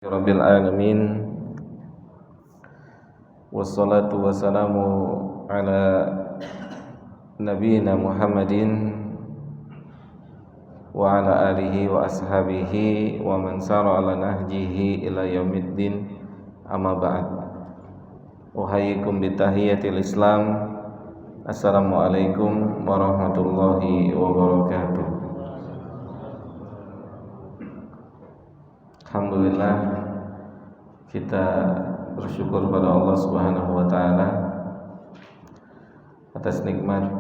Rabbil alamin wassalatu wassalamu ala nabiyyina Muhammadin wa ala alihi wa ashabihi wa man sara ala nahjihi ila yaumiddin, amma ba'd. Uhayyikum bitahiyatil Islam. Assalamualaikum warahmatullahi wabarakatuh. Alhamdulillah, kita bersyukur pada Allah Subhanahu wa taala atas nikmat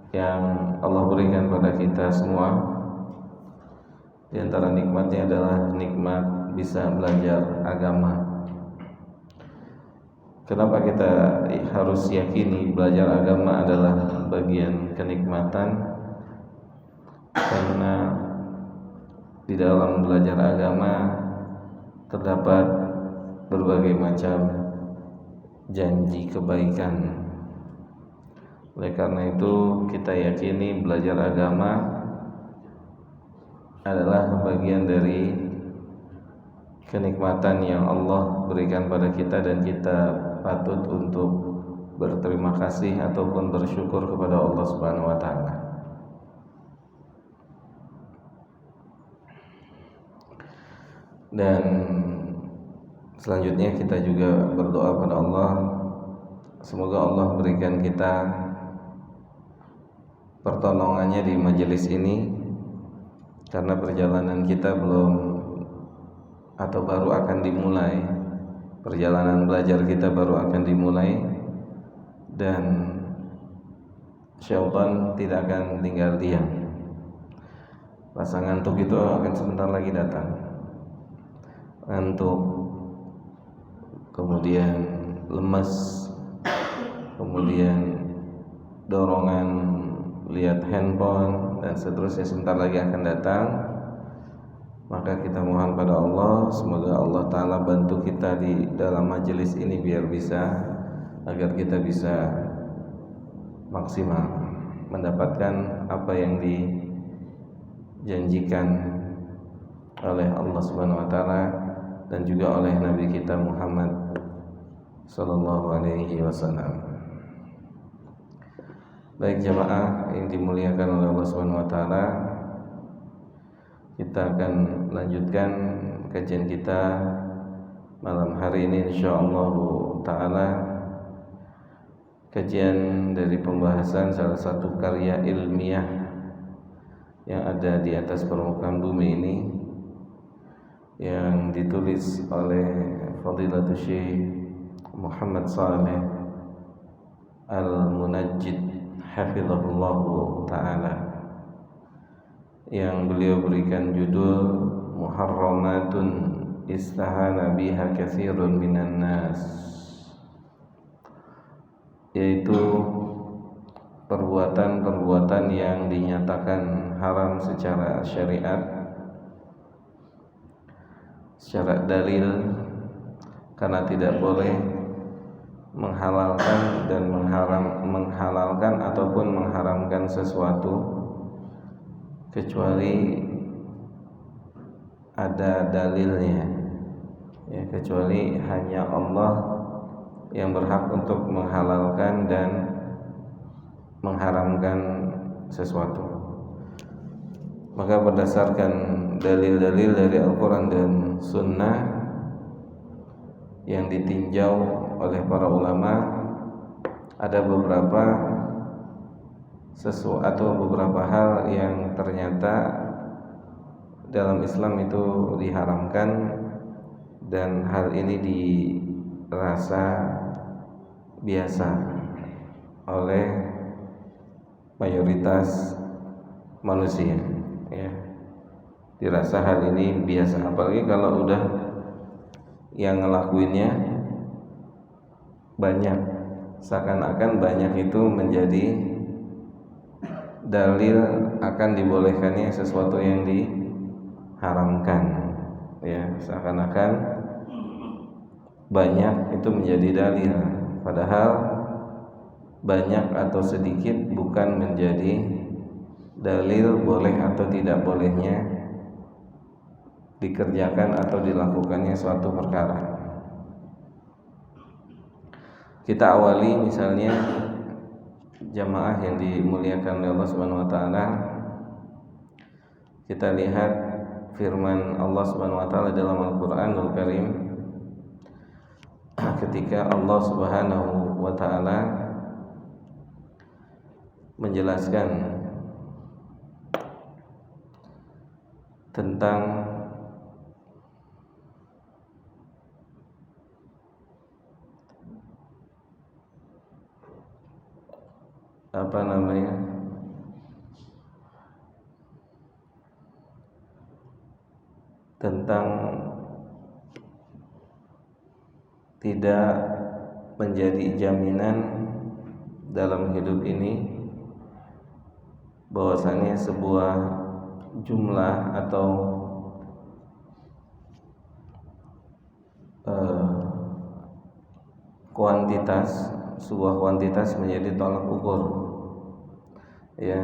yang Allah berikan pada kita semua. Di antara nikmatnya adalah nikmat bisa belajar agama. Kenapa kita harus yakini belajar agama adalah bagian kenikmatan? Karena di dalam belajar agama terdapat berbagai macam janji kebaikan. Oleh karena itu kita yakini belajar agama adalah bagian dari kenikmatan yang Allah berikan pada kita, dan kita patut untuk berterima kasih ataupun bersyukur kepada Allah Subhanahu wa taala. Dan selanjutnya kita juga berdoa pada Allah, semoga Allah berikan kita pertolongannya di majelis ini, karena perjalanan kita belum atau baru akan dimulai. Perjalanan belajar kita baru akan dimulai, dan syaitan tidak akan tinggal diam. Rasa ngantuk itu akan sebentar lagi datang. Ngantuk, kemudian lemas, kemudian dorongan lihat handphone, dan seterusnya sebentar lagi akan datang. Maka kita mohon pada Allah, semoga Allah Ta'ala bantu kita di dalam majelis ini agar kita bisa maksimal mendapatkan apa yang dijanjikan oleh Allah Subhanahu wa taala dan juga oleh Nabi kita Muhammad sallallahu alaihi wasallam. Baik jamaah yang dimuliakan oleh Allah Subhanahu wa taala, kita akan lanjutkan kajian kita malam hari ini insyaallah taala. Kajian dari pembahasan salah satu karya ilmiah yang ada di atas permukaan bumi ini, yang ditulis oleh Fadilatul Syekh Muhammad Saleh Al-Munajjid hafizahullah ta'ala, yang beliau berikan judul Muharramatun istahana biha katsirun minan nas, yaitu perbuatan-perbuatan yang dinyatakan haram secara syariat, secara dalil, karena tidak boleh menghalalkan dan menghalalkan ataupun mengharamkan sesuatu kecuali ada dalilnya, ya, kecuali hanya Allah yang berhak untuk menghalalkan dan mengharamkan sesuatu. Maka berdasarkan dalil-dalil dari Al-Quran dan Sunnah yang ditinjau oleh para ulama, ada beberapa hal yang ternyata dalam Islam itu diharamkan, dan hal ini dirasa biasa oleh mayoritas manusia, ya. Dirasa hal ini biasa, apalagi kalau udah yang ngelakuinnya banyak, seakan-akan banyak itu menjadi dalil akan dibolehkannya sesuatu yang diharamkan, ya, seakan-akan banyak itu menjadi dalil, padahal banyak atau sedikit bukan menjadi dalil boleh atau tidak bolehnya dikerjakan atau dilakukannya suatu perkara. Kita awali misalnya jamaah yang dimuliakan oleh Allah Subhanahu wa taala. Kita lihat firman Allah Subhanahu wa taala dalam Al-Qur'anul Karim ketika Allah Subhanahu wa taala menjelaskan tentang tentang tidak menjadi jaminan dalam hidup ini bahwasanya sebuah jumlah atau sebuah kuantitas menjadi tolak ukur, ya.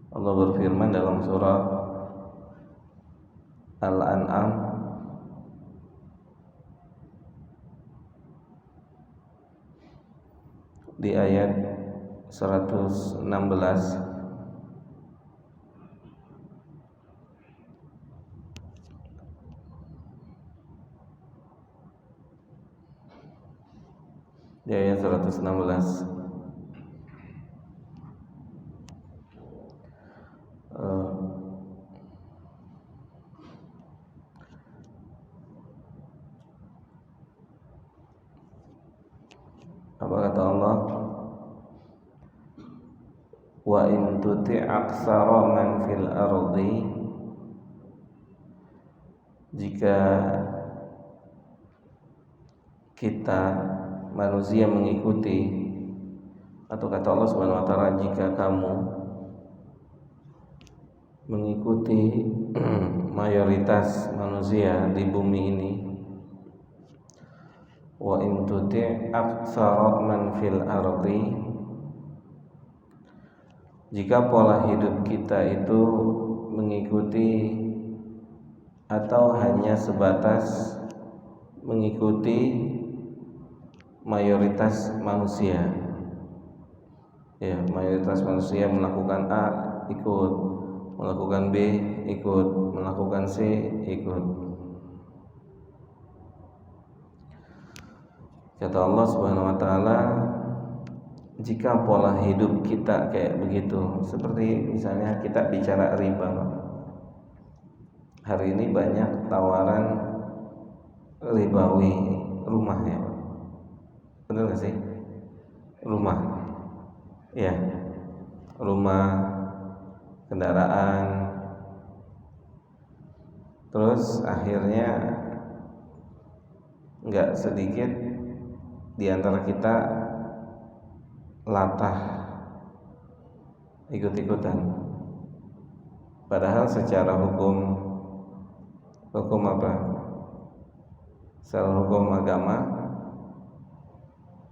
Allah berfirman dalam surah Al-An'am di ayat 116, di ayat 116 apa kata Allah? Wa in tuti' aktsara man fil ardi, jika kita manusia mengikuti, atau kata Allah Subhanahu wa taala, jika kamu mengikuti mayoritas manusia di bumi ini, wa in tuti' aktsara man fil ardi, jika pola hidup kita itu mengikuti atau hanya sebatas mengikuti mayoritas manusia, ya, mayoritas manusia melakukan A ikut, melakukan B ikut, melakukan C ikut. Kata Allah Subhanahu wa taala, jika pola hidup kita kayak begitu, seperti misalnya kita bicara riba, hari ini banyak tawaran ribawi rumah, ya, benar nggak sih? Rumah, ya, rumah, kendaraan, terus akhirnya nggak sedikit di antara kita latah ikut-ikutan, padahal secara hukum apa? Secara hukum agama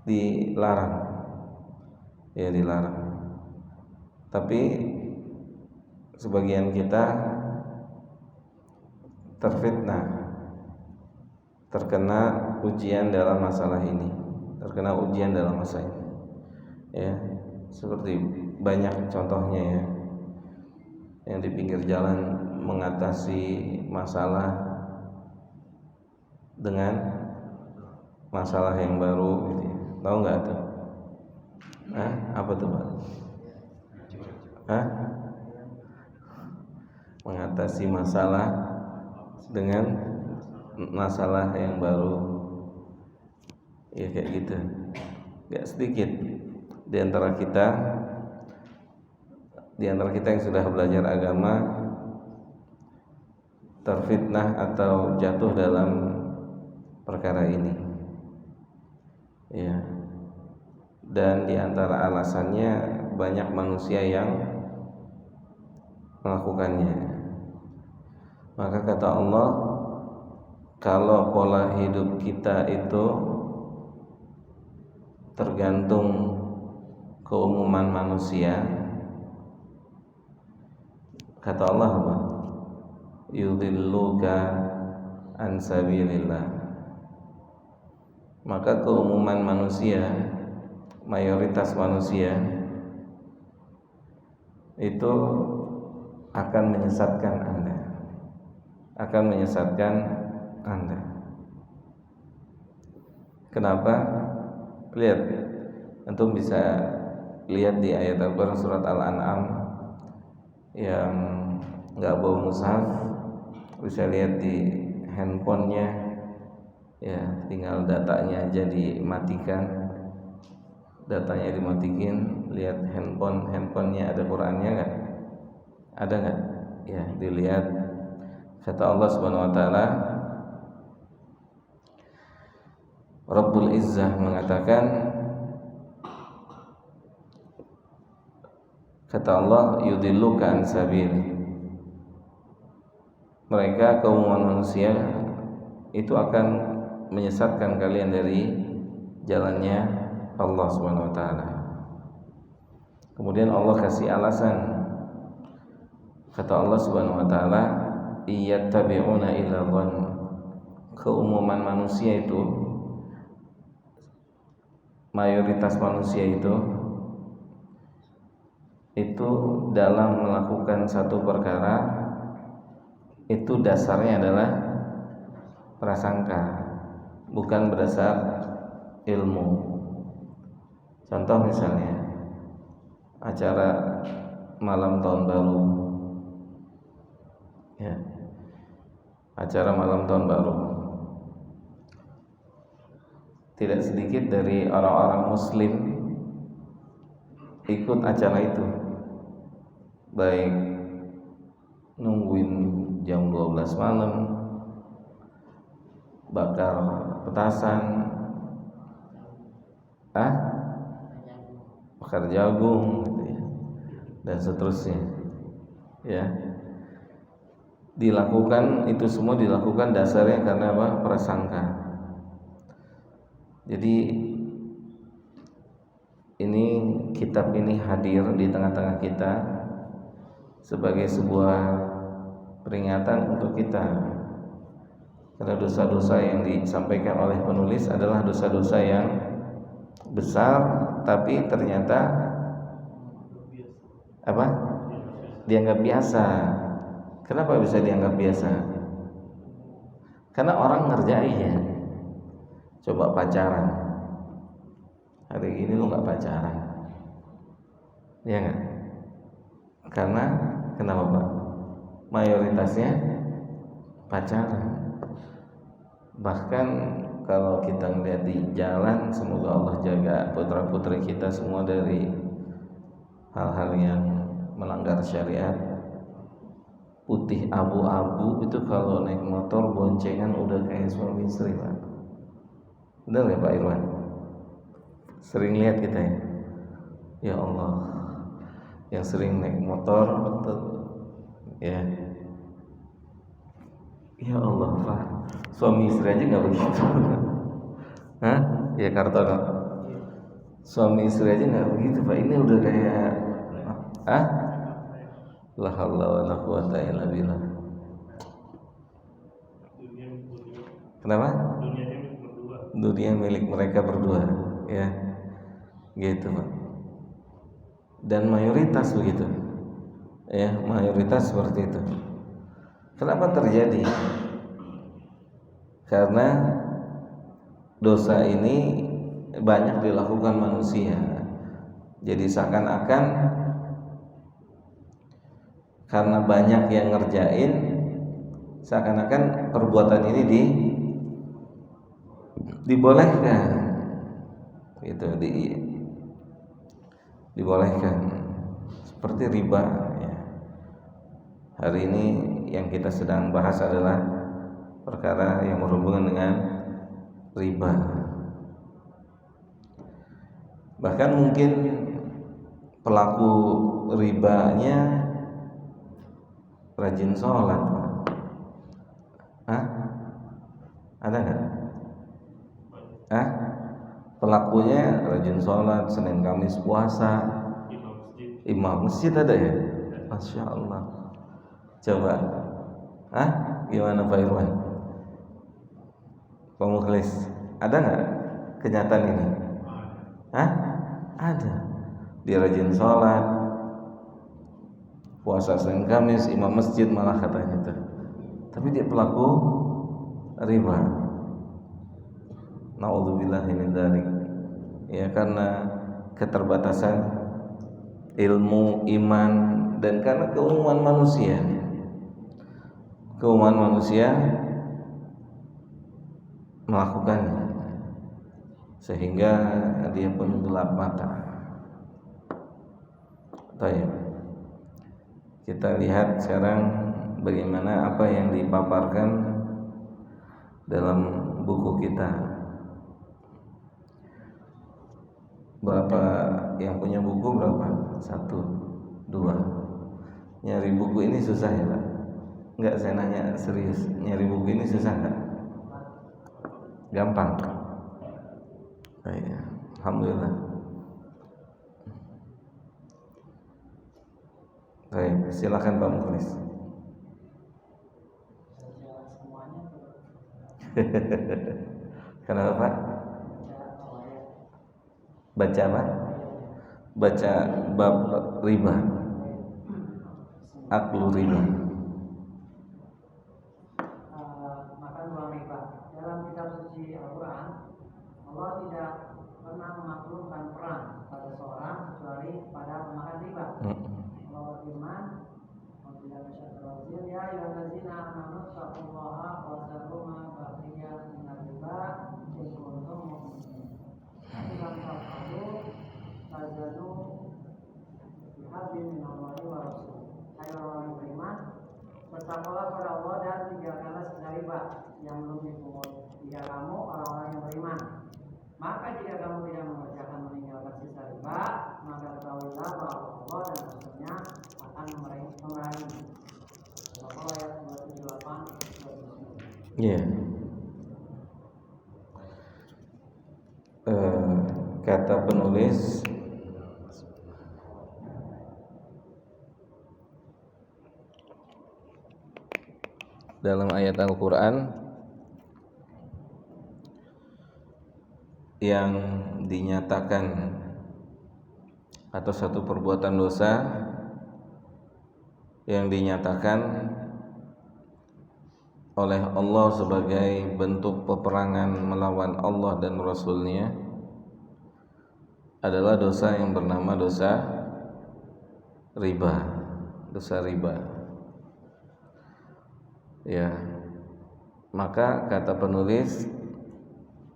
dilarang, ya, dilarang. Tapi sebagian kita terfitnah, terkena ujian dalam masalah ini, terkena ujian dalam masa ini, ya, seperti banyak contohnya, ya, yang di pinggir jalan mengatasi masalah dengan masalah yang baru, gitu ya. Tahu nggak tuh? Apa tuh, Pak? Mengatasi masalah dengan masalah yang baru, ya, kayak gitu. Gak sedikit di antara kita yang sudah belajar agama terfitnah atau jatuh dalam perkara ini, ya. Dan di antara alasannya banyak manusia yang melakukannya. Maka kata Allah, kalau pola hidup kita itu tergantung keumuman manusia, kata Allah apa? Yudhilluka an sabilillah. Maka keumuman manusia, mayoritas manusia itu akan menyesatkan Anda. Akan menyesatkan Anda. Kenapa? Lihat, antum bisa lihat di ayat Al-Quran surat Al-An'am yang nggak bawa mushaf, bisa lihat di handphonenya, ya tinggal datanya aja dimatikan, datanya dimatikan, lihat handphonenya ada Qurannya nggak? Ada nggak? Ya, dilihat. Kata Allah Subhanahu Wa Taala, Rabbul Izzah mengatakan, kata Allah, yudilluka an sabil. Mereka kaum manusia itu akan menyesatkan kalian dari jalannya Allah Subhanahu Wa Taala. Kemudian Allah kasih alasan. Kata Allah Subhanahu Wa Taala, iyattabi'una illa dhann. Keumuman manusia itu, mayoritas manusia itu dalam melakukan satu perkara itu dasarnya adalah prasangka, bukan berdasar ilmu. Contoh misalnya acara malam tahun baru, ya, acara malam tahun baru, tidak sedikit dari orang-orang muslim ikut acara itu, baik nungguin jam 12 malam, bakar petasan, bakar jagung gitu ya, dan seterusnya, ya. Dilakukan itu semua dilakukan dasarnya karena apa? Prasangka. Jadi ini kitab ini hadir di tengah-tengah kita sebagai sebuah peringatan untuk kita, karena dosa-dosa yang disampaikan oleh penulis adalah dosa-dosa yang besar, tapi ternyata apa? Dianggap biasa. Kenapa bisa dianggap biasa? Karena orang ngerjainnya. Coba pacaran, hari ini lu nggak pacaran, ya nggak? Karena kenapa Pak? Mayoritasnya pacaran. Bahkan kalau kita melihat di jalan, semoga Allah jaga putra putri kita semua dari hal-hal yang melanggar syariat. Putih abu-abu itu kalau naik motor boncengan udah kayak suami istri Pak. Benar ya Pak Irwan? Sering lihat kita ya. Ya Allah, yang sering naik motor betul. Ya Allah Pak, suami istri aja nggak begitu. Hah? Ya Kartono, suami istri aja nggak begitu Pak. Ini udah kayak la haula wala quwata illa billah. Kenapa? Dunia milik mereka berdua, ya, gitu Pak. Dan mayoritas begitu, ya, mayoritas seperti itu. Kenapa terjadi? Karena dosa ini banyak dilakukan manusia. Jadi seakan-akan karena banyak yang ngerjain, seakan-akan perbuatan ini dibolehkan, gitu, dibolehkan, seperti riba. Ya. Hari ini yang kita sedang bahas adalah perkara yang berhubungan dengan riba. Bahkan mungkin pelaku ribanya rajin sholat. Hah? Ada nggak? Hah? Pelakunya rajin sholat, Senin Kamis puasa, imam masjid ada ya? Masya Allah. Coba, gimana Pak Irwan? Pak Mukhlis, ada nggak kenyataan ini? Ada. Dia rajin sholat, puasa Senin Kamis, imam masjid malah katanya itu. Tapi dia pelaku riba. Na'udzubillahi min dzalik. Ya, karena keterbatasan ilmu, iman, dan karena keumuman manusia. Keumuman manusia melakukannya, sehingga dia pun gelap mata. Baik. Kita lihat sekarang bagaimana apa yang dipaparkan dalam buku kita. Berapa yang punya buku berapa? 1, 2. Nyari buku ini susah ya Pak? Enggak, saya nanya serius. Nyari buku ini susah enggak? Gampang. Alhamdulillah. Baik, silakan Pak Mukhlis. Kenapa Pak? Baca apa? Baca bab riba, aklu riba. Makan uang riba. Dalam kitab suci Al-Quran, Allah tidak pernah memaklumkan perang pada seorang kecuali pada pemakan riba. Allah berfirman, ya ayyuhallazina amanu taqullaha wa zaru ma baqiya minal riba in kuntum mu'minin. Lam taf'alu fazanu bihablin minallahi wa rasul. Hai orang yang beriman, bertakwalah kepada Allah dan tinggalkanlah sisa riba yang belum dipungut. Jika kamu orang-orang yang beriman, maka jika kamu tidak mengerjakan meninggalkan sisa riba, maka ketahuilah bahwa Allah dan Rasulnya akan memerangi. Al-Baqarah ayat 278. Iya. Kata penulis dalam ayat Al-Quran yang dinyatakan atau satu perbuatan dosa yang dinyatakan oleh Allah sebagai bentuk peperangan melawan Allah dan Rasulnya adalah dosa yang bernama dosa riba. Dosa riba. Ya. Maka kata penulis,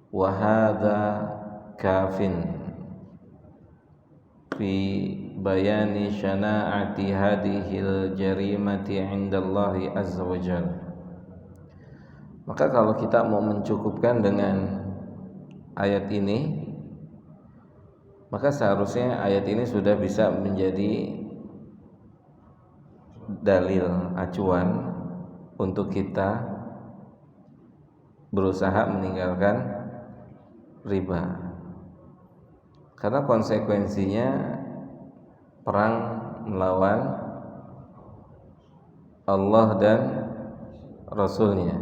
wa hadza kafin fi bayani syana'ati hadhil jarimati 'indallahi azza wa jalla. Maka kalau kita mau mencukupkan dengan ayat ini, maka seharusnya ayat ini sudah bisa menjadi dalil acuan untuk kita berusaha meninggalkan riba. Karena konsekuensinya perang melawan Allah dan Rasulnya,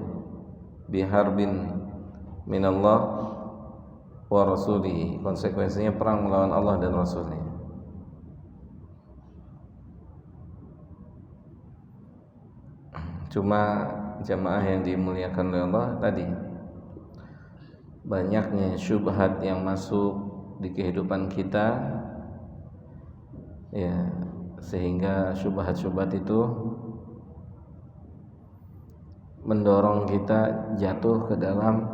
biharbin minallah wa rasulihi. Konsekuensinya perang melawan Allah dan Rasulnya. Cuma jamaah yang dimuliakan oleh Allah tadi, banyaknya syubhat yang masuk di kehidupan kita, ya, sehingga syubhat-syubhat itu mendorong kita jatuh ke dalam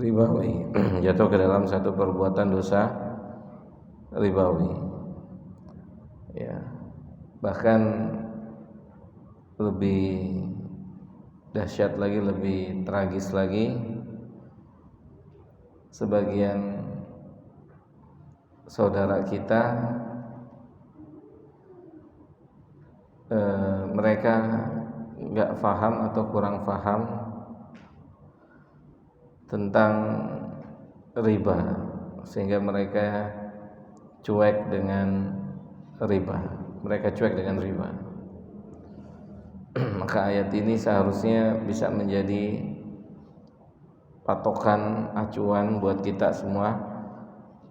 ribawi, jatuh ke dalam satu perbuatan dosa ribawi. Ya, bahkan lebih dahsyat lagi, lebih tragis lagi, sebagian saudara kita mereka nggak paham atau kurang paham tentang riba, sehingga mereka cuek dengan riba. Maka ayat ini seharusnya bisa menjadi patokan acuan buat kita semua,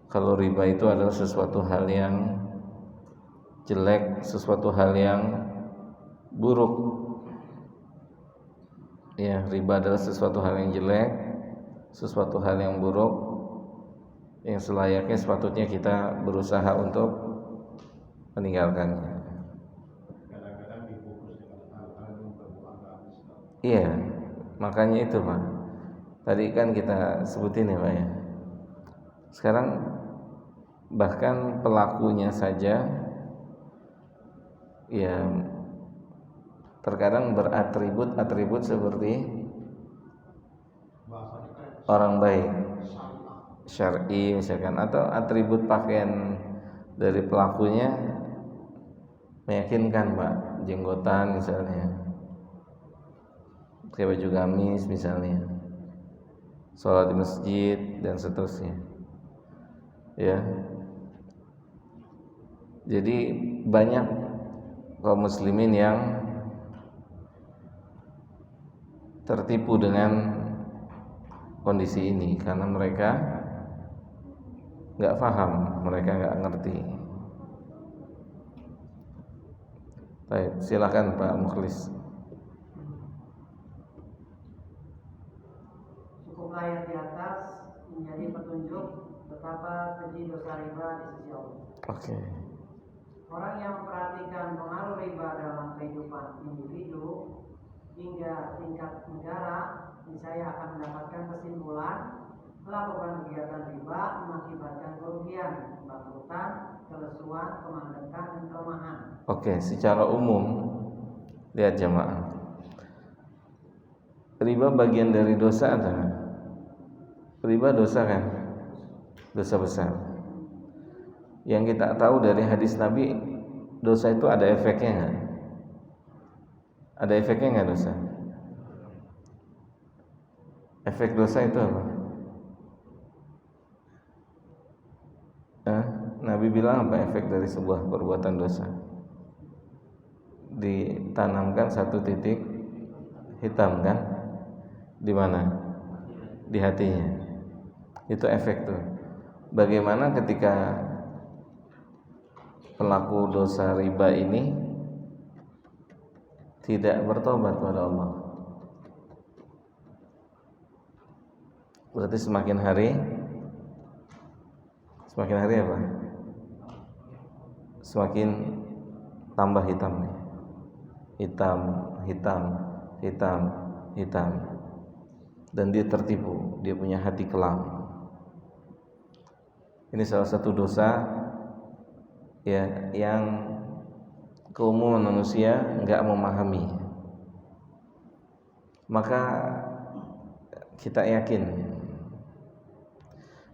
kalau riba itu adalah sesuatu hal yang jelek, sesuatu hal yang buruk. Ya, riba adalah sesuatu hal yang jelek, sesuatu hal yang buruk, yang selayaknya sepatutnya kita berusaha untuk meninggalkannya. Kadang-kadang difokus dengan hal-hal yang bermuamalah Islam. Iya, makanya itu Pak. Tadi kan kita sebutin ya Pak ya. Sekarang bahkan pelakunya saja ya terkadang beratribut seperti orang baik, syar'i misalkan, atau atribut pakaian dari pelakunya meyakinkan Pak, jenggotan misalnya, pakai baju gamis misalnya, sholat di masjid dan seterusnya. Ya, jadi banyak kaum muslimin yang tertipu dengan kondisi ini karena mereka nggak paham, mereka nggak ngerti. Baik, silakan Pak Mukhlis. Cukup ayat di atas menjadi petunjuk betapa keji dosa riba di sisi Allah. Oke. Orang yang memperhatikan pengaruh riba dalam kehidupan individu hingga tingkat negara, niscaya akan mendapatkan kesimpulan melakukan kegiatan riba mengakibatkan kerugian, kebangkrutan, kelesuan, kemandekan, dan kelemahan. Oke, secara umum lihat jamaah, riba bagian dari dosa atau riba dosa kan? Dosa besar. Yang kita tahu dari hadis Nabi, dosa itu ada efeknya nggak? Ada efeknya nggak dosa? Efek dosa itu apa? Nabi bilang apa efek dari sebuah perbuatan dosa? Ditanamkan satu titik hitam kan? Di mana? Di hatinya. Itu efek tuh. Bagaimana ketika pelaku dosa riba ini tidak bertobat kepada Allah? Berarti semakin hari apa? Semakin tambah hitamnya. Hitam. Dan dia tertipu, dia punya hati kelam. Ini salah satu dosa ya yang keumuman manusia enggak memahami. Maka kita yakin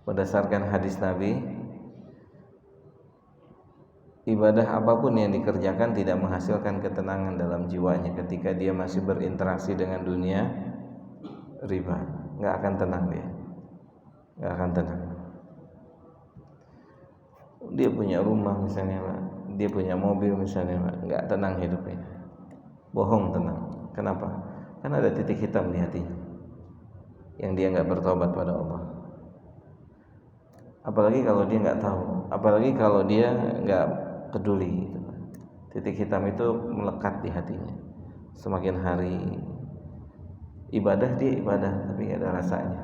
berdasarkan hadis Nabi, ibadah apapun yang dikerjakan tidak menghasilkan ketenangan dalam jiwanya ketika dia masih berinteraksi dengan dunia riba. Nggak akan tenang dia, nggak akan tenang. Dia punya rumah misalnya Pak, dia punya mobil misalnya Pak, nggak tenang hidupnya, bohong tenang. Kenapa? Karena ada titik hitam di hatinya yang dia nggak bertobat pada Allah. Apalagi kalau dia nggak tahu, apalagi kalau dia nggak peduli gitu. Titik hitam itu melekat di hatinya. Semakin hari ibadah dia ibadah tapi nggak ada rasanya.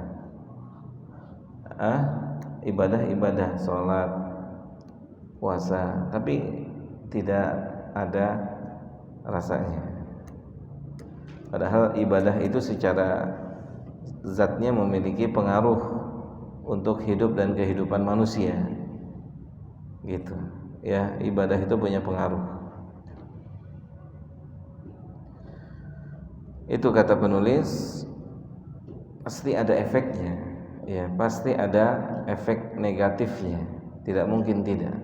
Ibadah sholat, puasa, tapi tidak ada rasanya. Padahal ibadah itu secara zatnya memiliki pengaruh untuk hidup dan kehidupan manusia, gitu. Ya, ibadah itu punya pengaruh. Itu kata penulis, pasti ada efeknya, ya, pasti ada efek negatifnya Tidak mungkin tidak.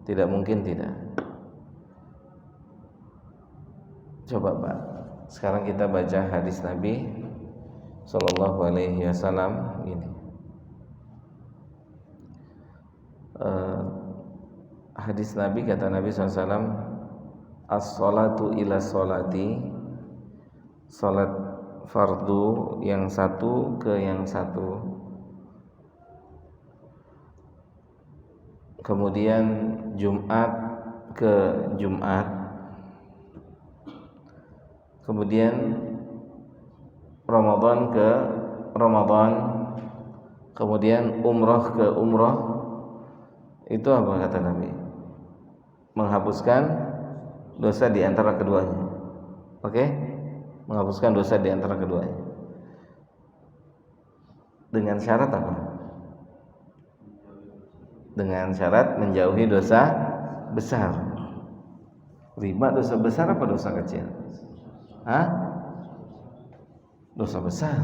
Tidak mungkin tidak. Coba Pak, sekarang kita baca hadis Nabi Sallallahu Alaihi Wasallam ini. Hadis Nabi, kata Nabi SAW, as-salatu ila salati, salat fardu yang satu ke yang satu, kemudian Jumat ke Jumat, kemudian Ramadan ke Ramadan, kemudian umrah ke umrah. Itu apa kata Nabi? Menghapuskan dosa di antara keduanya. Oke? Menghapuskan dosa di antara keduanya. Dengan syarat apa? Dengan syarat menjauhi dosa besar. Riba dosa besar apa dosa kecil? Hah? Dosa besar.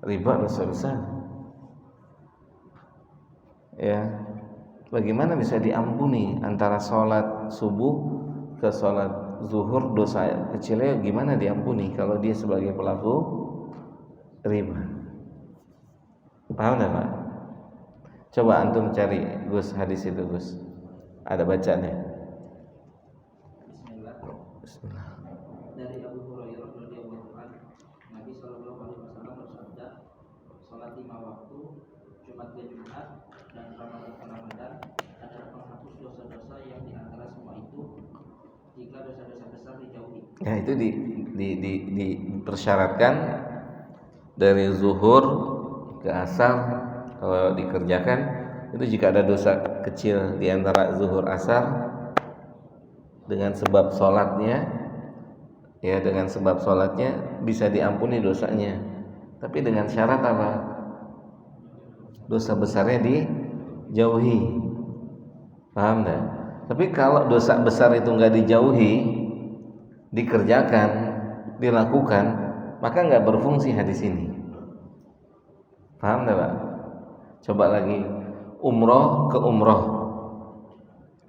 Riba dosa besar. Ya. Bagaimana bisa diampuni antara sholat subuh ke sholat zuhur, dosa kecilnya gimana diampuni kalau dia sebagai pelaku riba? Paham enggak Pak? Coba antum cari Gus hadis itu Gus. Ada bacanya. Bismillah. Dari Abu Hurairah radhiyallahu anhu, Nabi sallallahu alaihi wasallam bersabda, salat 5 waktu, Jumat ke Jumat dan Ramadan ke Ramadan adalah penghapus dosa-dosa yang di antara semua itu jika dosa-dosa besar dijauhi. Ya itu dipersyaratkan dari zuhur ke asar. Kalau dikerjakan itu jika ada dosa kecil di antara zuhur asar dengan sebab sholatnya, ya dengan sebab sholatnya bisa diampuni dosanya. Tapi dengan syarat apa? Dosa besarnya dijauhi. Paham enggak? Tapi kalau dosa besar itu enggak dijauhi, dikerjakan, dilakukan, maka enggak berfungsi hadis ini. Paham enggak, Pak? Coba lagi, umroh ke umroh.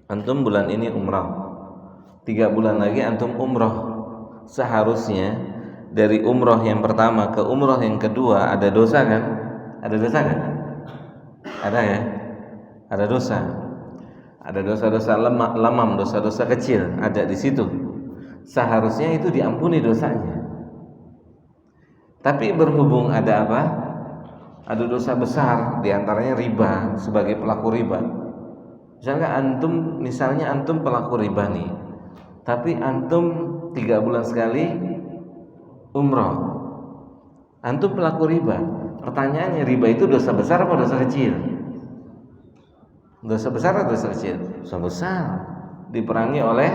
Antum bulan ini umroh, 3 bulan lagi antum umroh. Seharusnya dari umroh yang pertama ke umroh yang kedua ada dosa kan? Ada dosa kan? Ada ya? Ada dosa. Ada dosa-dosa lamam, dosa-dosa kecil ada di situ. Seharusnya itu diampuni dosanya. Tapi berhubung ada apa? Ada dosa besar, diantaranya riba, sebagai pelaku riba. Misalnya antum pelaku riba nih, tapi antum 3 bulan sekali umroh. Antum pelaku riba. Pertanyaannya, riba itu dosa besar apa dosa kecil? Dosa besar atau dosa kecil? Dosa besar. Diperangi oleh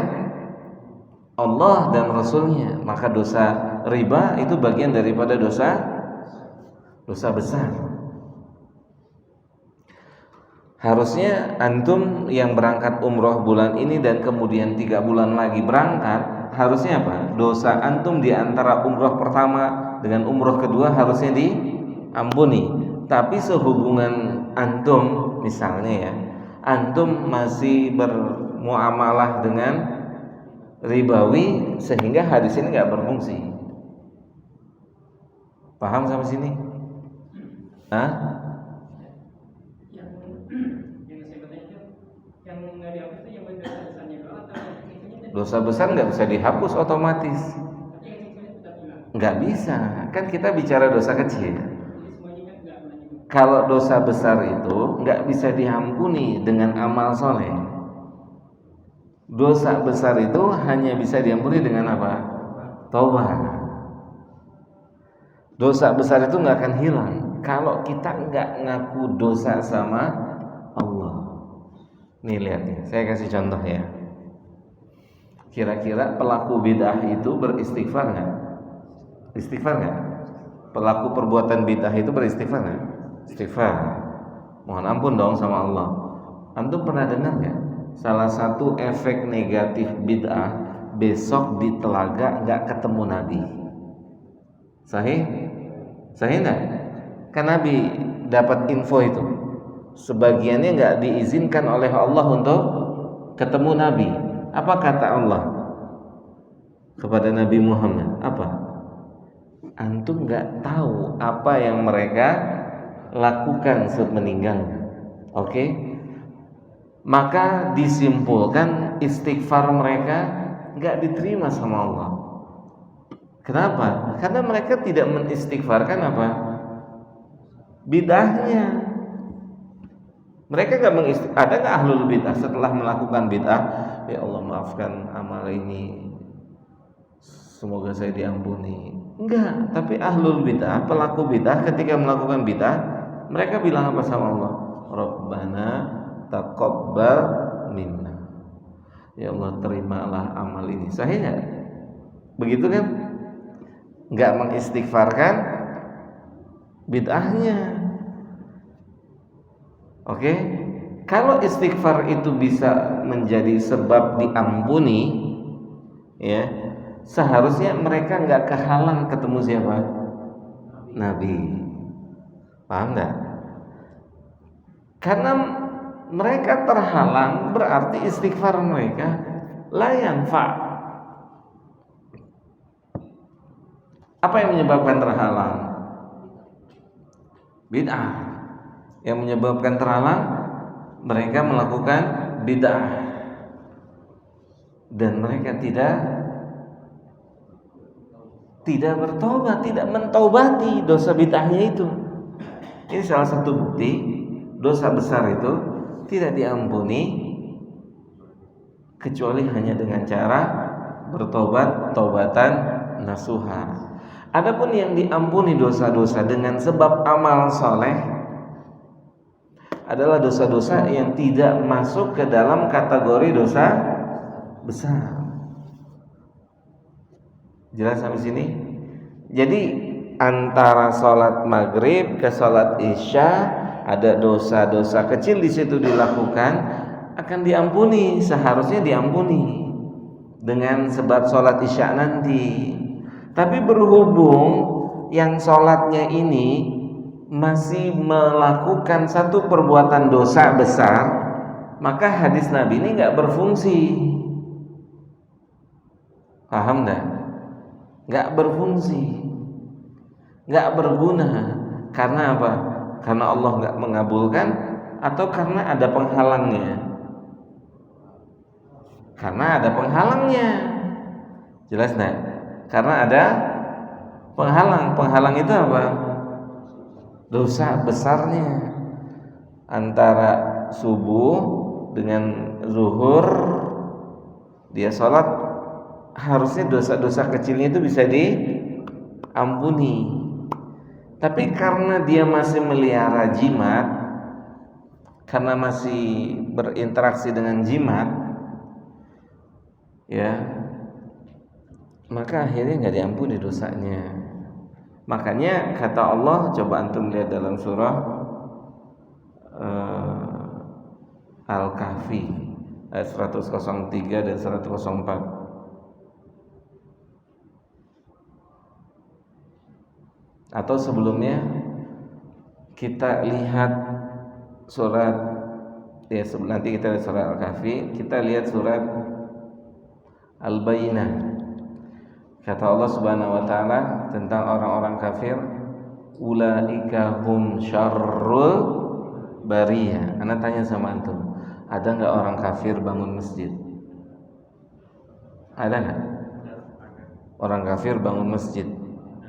Allah dan Rasulnya. Maka dosa riba itu bagian daripada dosa besar. Harusnya antum yang berangkat umroh bulan ini dan kemudian 3 bulan lagi berangkat, harusnya apa? Dosa antum di antara umroh pertama dengan umroh kedua harusnya diampuni. Tapi sehubungan antum, misalnya ya, antum masih bermuamalah dengan ribawi, sehingga hadis ini nggak berfungsi. Paham sampai sini? Hah? Yang saya bertanya yang nggak dihapus itu yang dosa besarnya doang atau yang itunya? Dosa besar nggak bisa dihapus otomatis. Tapi yang itunya tetap hilang. Nggak bisa, kan kita bicara dosa kecil. Jadi semuanya kan nggak melanjutkan. Kalau dosa besar itu nggak bisa diampuni dengan amal soleh. Dosa besar itu hanya bisa diampuni dengan apa? Taubat. Dosa besar itu nggak akan hilang kalau kita nggak ngaku dosa sama Allah. Nih lihat nih, saya kasih contoh ya. Kira-kira pelaku bid'ah itu beristighfar nggak? Istighfar nggak? Pelaku perbuatan bid'ah itu beristighfar nggak? Istighfar. Mohon ampun dong sama Allah. Antum pernah dengar nggak? Salah satu efek negatif bid'ah, besok di telaga nggak ketemu Nabi. Sahih? Sahih nggak? Kan Nabi dapat info itu. sebagiannya nggak diizinkan oleh Allah untuk ketemu Nabi. Apa kata Allah kepada Nabi Muhammad? Apa? Antum nggak tahu apa yang mereka lakukan semeninggal. Oke? Maka disimpulkan istighfar mereka nggak diterima sama Allah. Kenapa? Karena mereka tidak menistighfarkan apa? Bid'ahnya. Mereka nggak ada nggak ahlul bid'ah setelah melakukan bid'ah, ya Allah maafkan amal ini, semoga saya diampuni. Enggak, tapi ahlul bid'ah, pelaku bid'ah ketika melakukan bid'ah, mereka bilang apa sama Allah? Rabbana taqabbal minna. Ya Allah, terimalah amal ini. Sahih enggak? Begitu kan? Enggak mengistighfarkan bid'ahnya. Oke? Kalau istighfar itu bisa menjadi sebab diampuni, ya, seharusnya mereka nggak kehalang ketemu siapa? Nabi. Paham nggak? Karena mereka terhalang, berarti istighfar mereka la yanfa. Apa yang menyebabkan terhalang? Bid'ah. Yang menyebabkan terhalang, mereka melakukan bid'ah dan mereka tidak bertobat, tidak mentaubati dosa bid'ahnya itu. Ini salah satu bukti dosa besar itu tidak diampuni kecuali hanya dengan cara bertobat, taubatan nasuha. Adapun yang diampuni dosa-dosa dengan sebab amal soleh adalah dosa-dosa yang tidak masuk ke dalam kategori dosa besar. Jelas sampai sini? Jadi antara sholat maghrib ke sholat isya ada dosa-dosa kecil di situ dilakukan, akan diampuni, seharusnya diampuni dengan sebab sholat isya nanti. Tapi berhubung yang sholatnya ini masih melakukan satu perbuatan dosa besar, maka hadis Nabi ini nggak berfungsi. Paham nggak? Nggak berfungsi, nggak berguna. Karena apa? Karena Allah nggak mengabulkan atau karena ada penghalangnya? Karena ada penghalangnya. Jelas nggak? Karena ada penghalang. Penghalang itu apa? Dosa besarnya. Antara subuh dengan zuhur dia sholat, harusnya dosa-dosa kecilnya itu bisa diampuni. Tapi karena dia masih melihara jimat, karena masih berinteraksi dengan jimat, ya, maka akhirnya nggak diampuni dosanya. Makanya kata Allah, coba antum lihat dalam surah Al-Kahfi ayat 103 dan 104. Atau sebelumnya kita lihat surat, ya nanti kita lihat surat Al-Kahfi, kita lihat surat Al-Bayyinah. Kata Allah Subhanahu wa taala tentang orang-orang kafir, ulaika hum syarrul bariyah. Ana tanya sama antum, ada enggak orang kafir bangun masjid? Ada enggak? Orang kafir bangun masjid?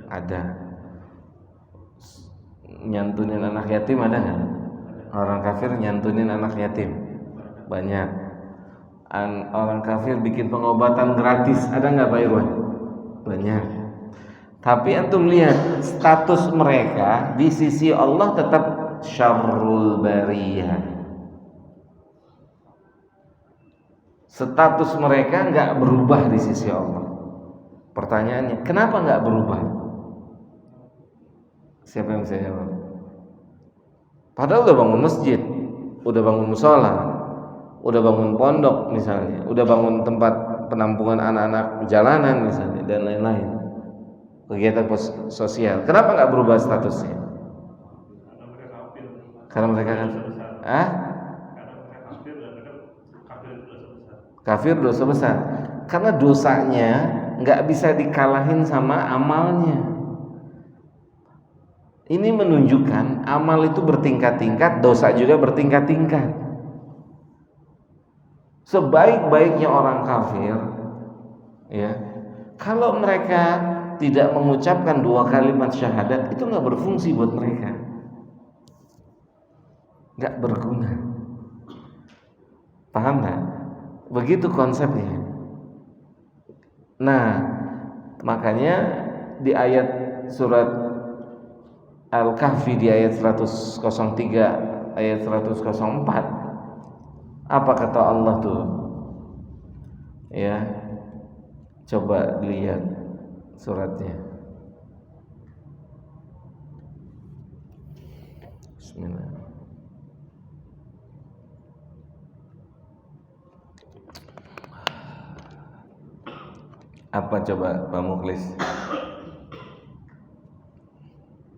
Ada. Nyantunin anak yatim ada enggak? Orang kafir nyantunin anak yatim? Banyak. Orang kafir bikin pengobatan gratis, ada enggak Pak Irwan? Banyak. Tapi antum lihat status mereka di sisi Allah tetap syarrul bariyah. Status mereka enggak berubah di sisi Allah. Pertanyaannya, kenapa enggak berubah? Siapa yang bisa jawab? Padahal udah bangun masjid, udah bangun musola, udah bangun pondok misalnya, udah bangun tempat penampungan anak-anak jalanan misalnya dan lain-lain, kegiatan sosial. Kenapa nggak berubah statusnya? Karena mereka kan Kafir dosa besar. Karena dosanya nggak bisa dikalahin sama amalnya. Ini menunjukkan amal itu bertingkat-tingkat, dosa juga bertingkat-tingkat. Sebaik-baiknya orang kafir, ya, kalau mereka tidak mengucapkan 2 kalimat syahadat, itu nggak berfungsi buat mereka, nggak berguna. Paham nggak? Begitu konsepnya. Nah, makanya di ayat surat Al-Kahfi di ayat 103 ayat 104, apa kata Allah tuh? Ya, coba lihat suratnya. Bismillah. Apa coba Pak Mukhlis?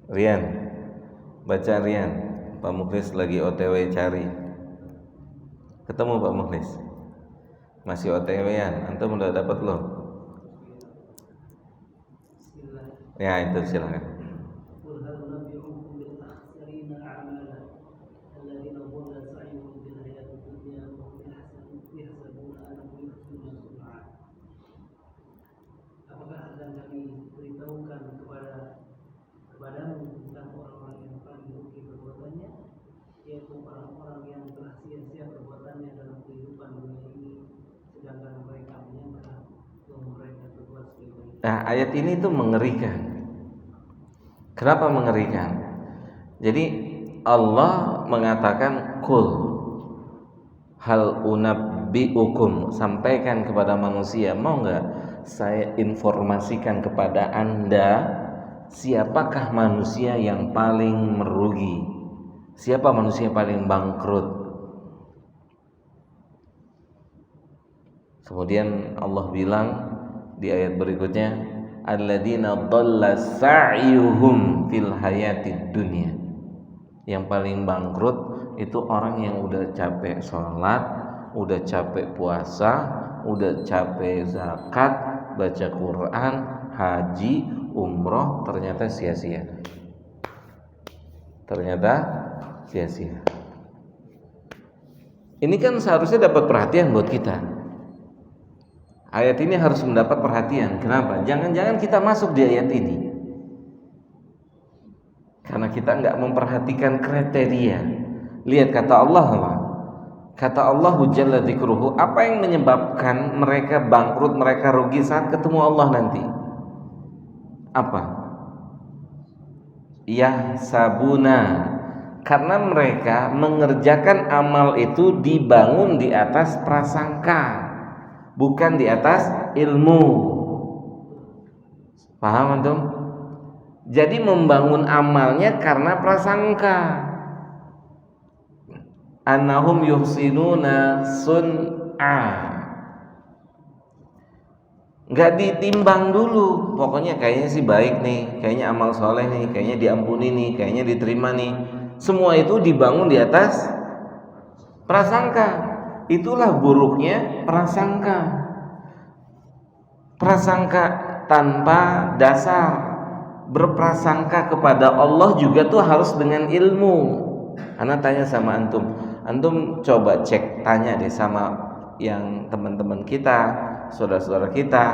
Rian, baca Rian. Pak Mukhlis lagi OTW cari. Ketemu Pak Mukhlis? Masih OTW-an, antum udah dapat loh. Ya itu silakan. Nah, ayat ini tuh mengerikan. Kenapa mengerikan? Jadi Allah mengatakan kul hal unabbiukum, sampaikan kepada manusia, mau nggak saya informasikan kepada Anda siapakah manusia yang paling merugi? Siapa manusia yang paling bangkrut? Kemudian Allah bilang di ayat berikutnya, alladzina dhalla sa'yuhum fil hayatid dunya. Yang paling bangkrut itu orang yang udah capek sholat, udah capek puasa, udah capek zakat, baca Quran, haji, umroh, ternyata sia-sia. Ternyata sia-sia. Ini kan seharusnya dapat perhatian buat kita. Ayat ini harus mendapat perhatian. Kenapa? Jangan-jangan kita masuk di ayat ini karena kita nggak memperhatikan kriteria. Lihat kata Allah apa? Kata Allah Jalla dzikruhu, apa yang menyebabkan mereka bangkrut, mereka rugi saat ketemu Allah nanti? Apa? Yahsabuna, karena mereka mengerjakan amal itu dibangun di atas prasangka, bukan di atas ilmu. Paham antum? Jadi membangun amalnya karena prasangka. Annahum yuhsinuna sun'a. Enggak ditimbang dulu. Pokoknya kayaknya sih baik nih, kayaknya amal soleh nih, kayaknya diampuni nih, kayaknya diterima nih. Semua itu dibangun di atas prasangka. Itulah buruknya prasangka. Prasangka tanpa dasar. Berprasangka kepada Allah juga tuh harus dengan ilmu. Ana tanya sama antum coba cek, tanya deh sama yang teman-teman kita, saudara-saudara kita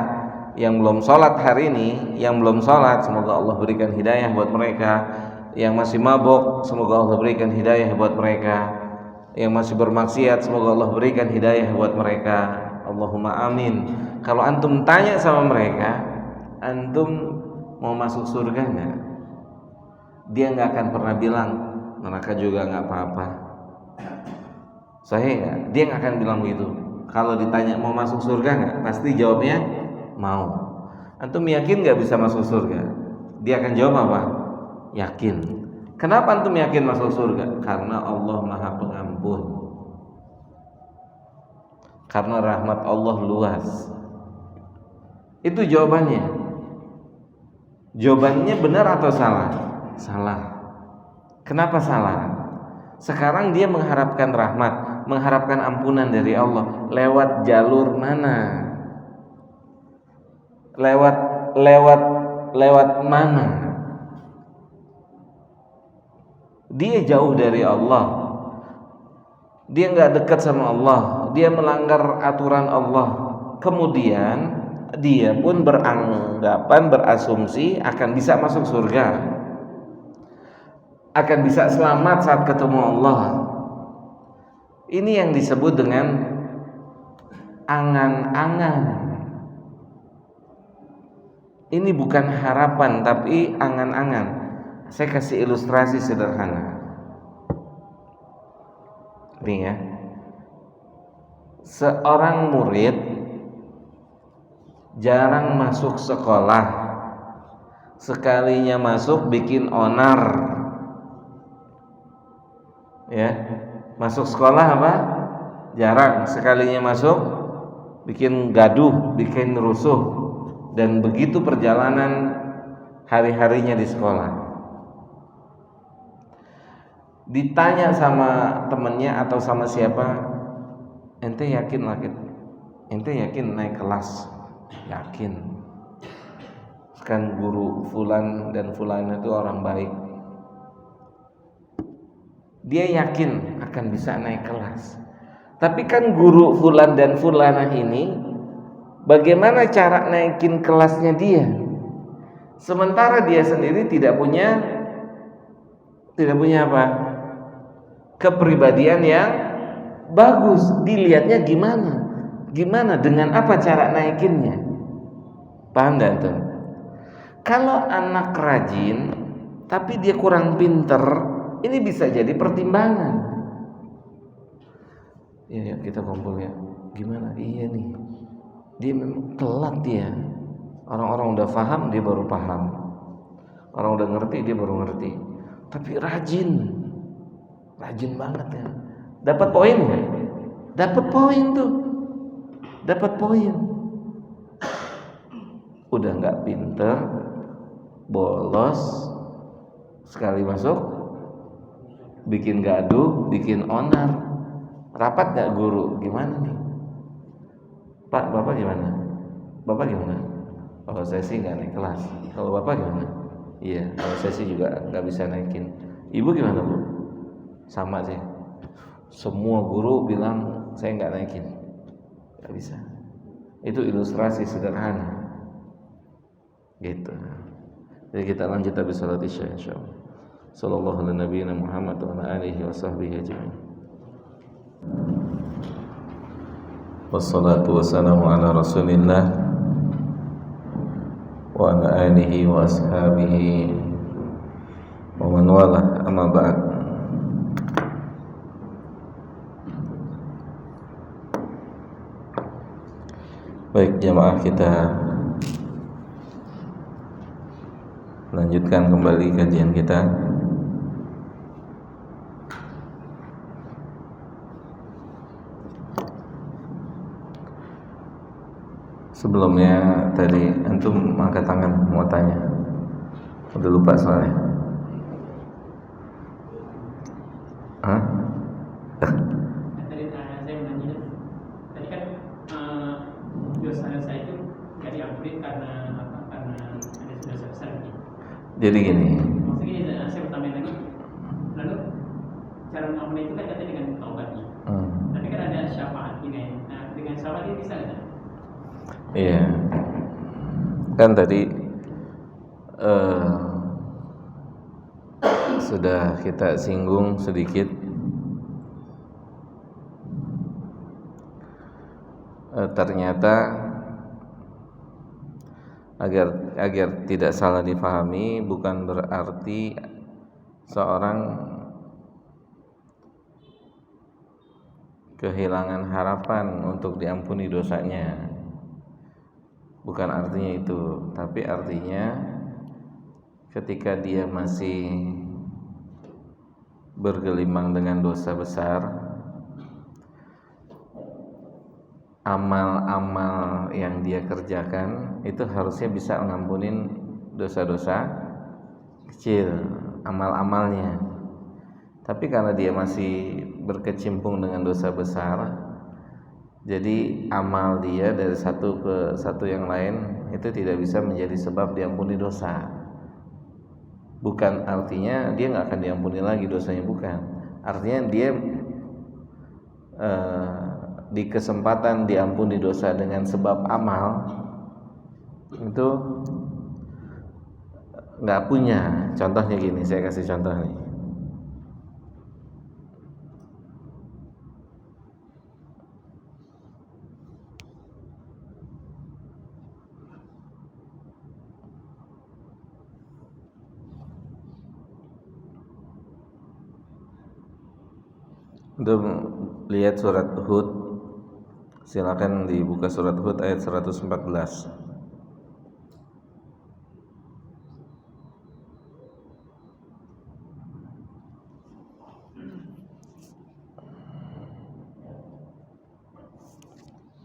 yang belum sholat hari ini, yang belum sholat, semoga Allah berikan hidayah buat mereka. Yang masih mabuk, semoga Allah berikan hidayah buat mereka. Yang masih bermaksiat, semoga Allah berikan hidayah buat mereka. Allahumma amin. Kalau antum tanya sama mereka, antum mau masuk surga nggak? Dia nggak akan pernah bilang neraka juga nggak apa-apa. Sahih nggak? Dia nggak akan bilang begitu. Kalau ditanya mau masuk surga nggak, pasti jawabnya mau. Antum yakin nggak bisa masuk surga? Dia akan jawab apa? Yakin. Kenapa antum yakin masuk surga? Karena Allah Maha Pengampun. Karena rahmat Allah luas. Itu jawabannya. Jawabannya benar atau salah? Salah. Kenapa salah? Sekarang dia mengharapkan rahmat, mengharapkan ampunan dari Allah. Lewat jalur mana? Lewat mana? Dia jauh dari Allah. Dia nggak dekat sama Allah. Dia melanggar aturan Allah. Kemudian dia pun beranggapan, berasumsi akan bisa masuk surga, akan bisa selamat saat ketemu Allah. Ini yang disebut dengan angan-angan. Ini bukan harapan tapi angan-angan. Saya kasih ilustrasi sederhana. Nih ya. Seorang murid jarang masuk sekolah. Sekalinya masuk bikin onar. Ya. Masuk sekolah apa? Jarang. Sekalinya masuk bikin gaduh, bikin rusuh. Dan begitu perjalanan hari-harinya di sekolah. Ditanya sama temennya atau sama siapa, ente yakin naik kelas? Yakin. Kan guru fulan dan fulan itu orang baik. Dia yakin akan bisa naik kelas. Tapi kan guru fulan dan fulanah ini, bagaimana cara naikin kelasnya dia? Sementara dia sendiri tidak punya apa? Kepribadian yang bagus. Dilihatnya gimana dengan apa cara naikinnya? Paham enggak tuh? Kalau anak rajin tapi dia kurang pinter, ini bisa jadi pertimbangan. Ya kita kumpul ya. Gimana? Iya nih. Dia memang telat dia. Orang-orang udah paham dia baru paham. Orang udah ngerti dia baru ngerti. Tapi rajin banget ya. Dapat poin nggak? Dapat poin tuh. Dapat poin. Udah nggak pinter, bolos, sekali masuk, bikin gaduh, bikin onar. Rapat nggak guru? Gimana nih? Pak, bapak gimana? Bapak gimana? Kalau saya sih nggak naik kelas. Kalau bapak gimana? Iya, kalau saya sih juga nggak bisa naikin. Ibu gimana bu? Sama sih. Semua guru bilang saya nggak naikin, nggak bisa. Itu ilustrasi sederhana. Gitu. Jadi kita lanjut habis salat isya insyaallah. Sallallahu alaihi nabiyina Muhammad wa ala alihi wa sahbihi ajma'in. Wassalatu wassalamu ala Rasulillah wa ala alihi wa ashabihi wa man wala, amma ba'd. Baik jamaah, kita lanjutkan kembali kajian kita. Sebelumnya tadi antum angkat tangan mau tanya, udah lupa soalnya. Hah? Tadi saya menanya, tadi kan dosa-dosa itu nggak diampuni karena apa? Karena ada dosa besar gitu. Jadi gini. Maksudnya saya bertanya lagi, lalu cara mengampuni itu kan katanya dengan taubat. Tapi kan ada syafaat ini. Nah, dengan syafaat ini bisa nggak? Iya, kan tadi sudah kita singgung sedikit. Ternyata agar tidak salah difahami, bukan berarti seorang kehilangan harapan untuk diampuni dosanya. Bukan artinya itu, tapi artinya ketika dia masih bergelimang dengan dosa besar, amal-amal yang dia kerjakan itu harusnya bisa ngampunin dosa-dosa kecil, amal-amalnya. Tapi karena dia masih berkecimpung dengan dosa besar, jadi amal dia dari satu ke satu yang lain itu tidak bisa menjadi sebab diampuni dosa. Bukan artinya dia nggak akan diampuni lagi dosanya, bukan. Artinya dia di kesempatan diampuni dosa dengan sebab amal itu nggak punya. Contohnya gini, saya kasih contoh nih. Untuk lihat surat Hud, silakan dibuka surat Hud ayat 114.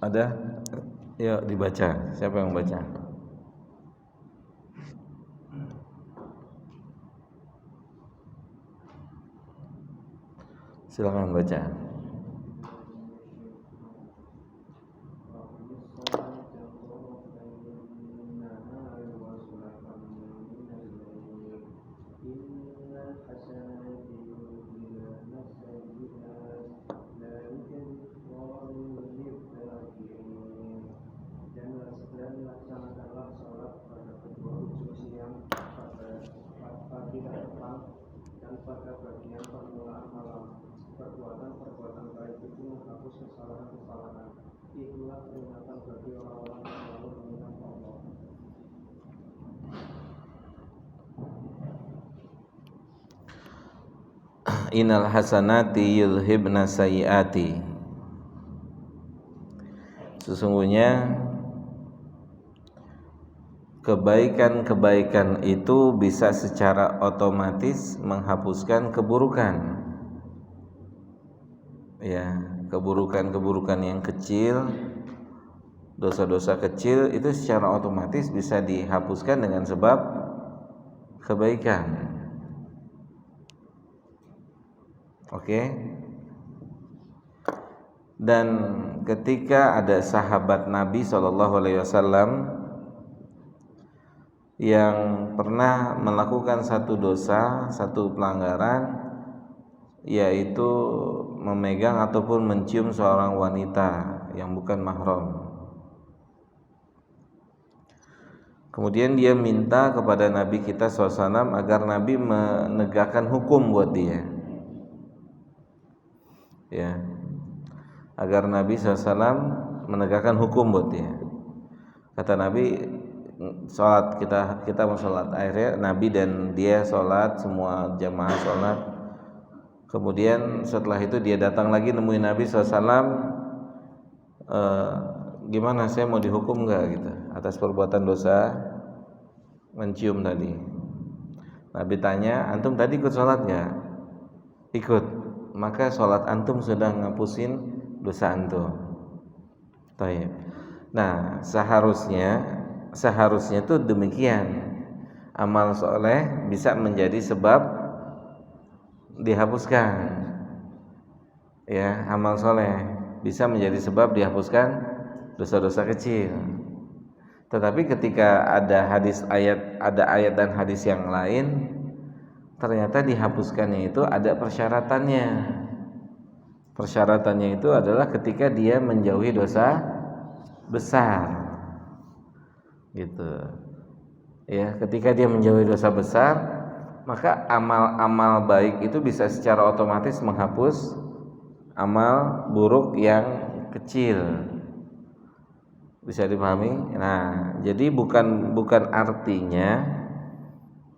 Ada? Yuk dibaca. Siapa yang baca? Silakan baca. Perbuatan baik itu menghapus kesalahan-kesalahan. Itulah peringatan bagi orang-orang yang selalu mengingat Allah. Innal hasanati yulhibna sayyiati. Sesungguhnya kebaikan-kebaikan itu bisa secara otomatis menghapuskan keburukan. Ya, keburukan-keburukan yang kecil, dosa-dosa kecil itu secara otomatis bisa dihapuskan dengan sebab kebaikan. Oke. Dan ketika ada sahabat Nabi SAW yang pernah melakukan satu dosa, satu pelanggaran, yaitu memegang ataupun mencium seorang wanita yang bukan mahram. Kemudian dia minta kepada Nabi kita SAW agar Nabi menegakkan hukum buat dia, ya, agar Nabi SAW menegakkan hukum buat dia. Kata Nabi, sholat, kita mau sholat. Akhirnya Nabi dan dia sholat, semua jamaah sholat. Kemudian setelah itu dia datang lagi nemuin Nabi SAW, gimana, saya mau dihukum nggak gitu atas perbuatan dosa mencium tadi. Nabi tanya, antum tadi ikut sholat nggak? Ikut. Maka sholat antum sudah ngapusin dosa antum. Taib. Nah, seharusnya itu demikian. Amal soleh bisa menjadi sebab dihapuskan, ya, amal soleh bisa menjadi sebab dihapuskan dosa-dosa kecil. Tetapi ketika ada ayat dan hadis yang lain, ternyata dihapuskannya itu ada persyaratannya. Persyaratannya itu adalah ketika dia menjauhi dosa besar, gitu. Ya, ketika dia menjauhi dosa besar, maka amal-amal baik itu bisa secara otomatis menghapus amal buruk yang kecil. Bisa dipahami? Nah, jadi bukan artinya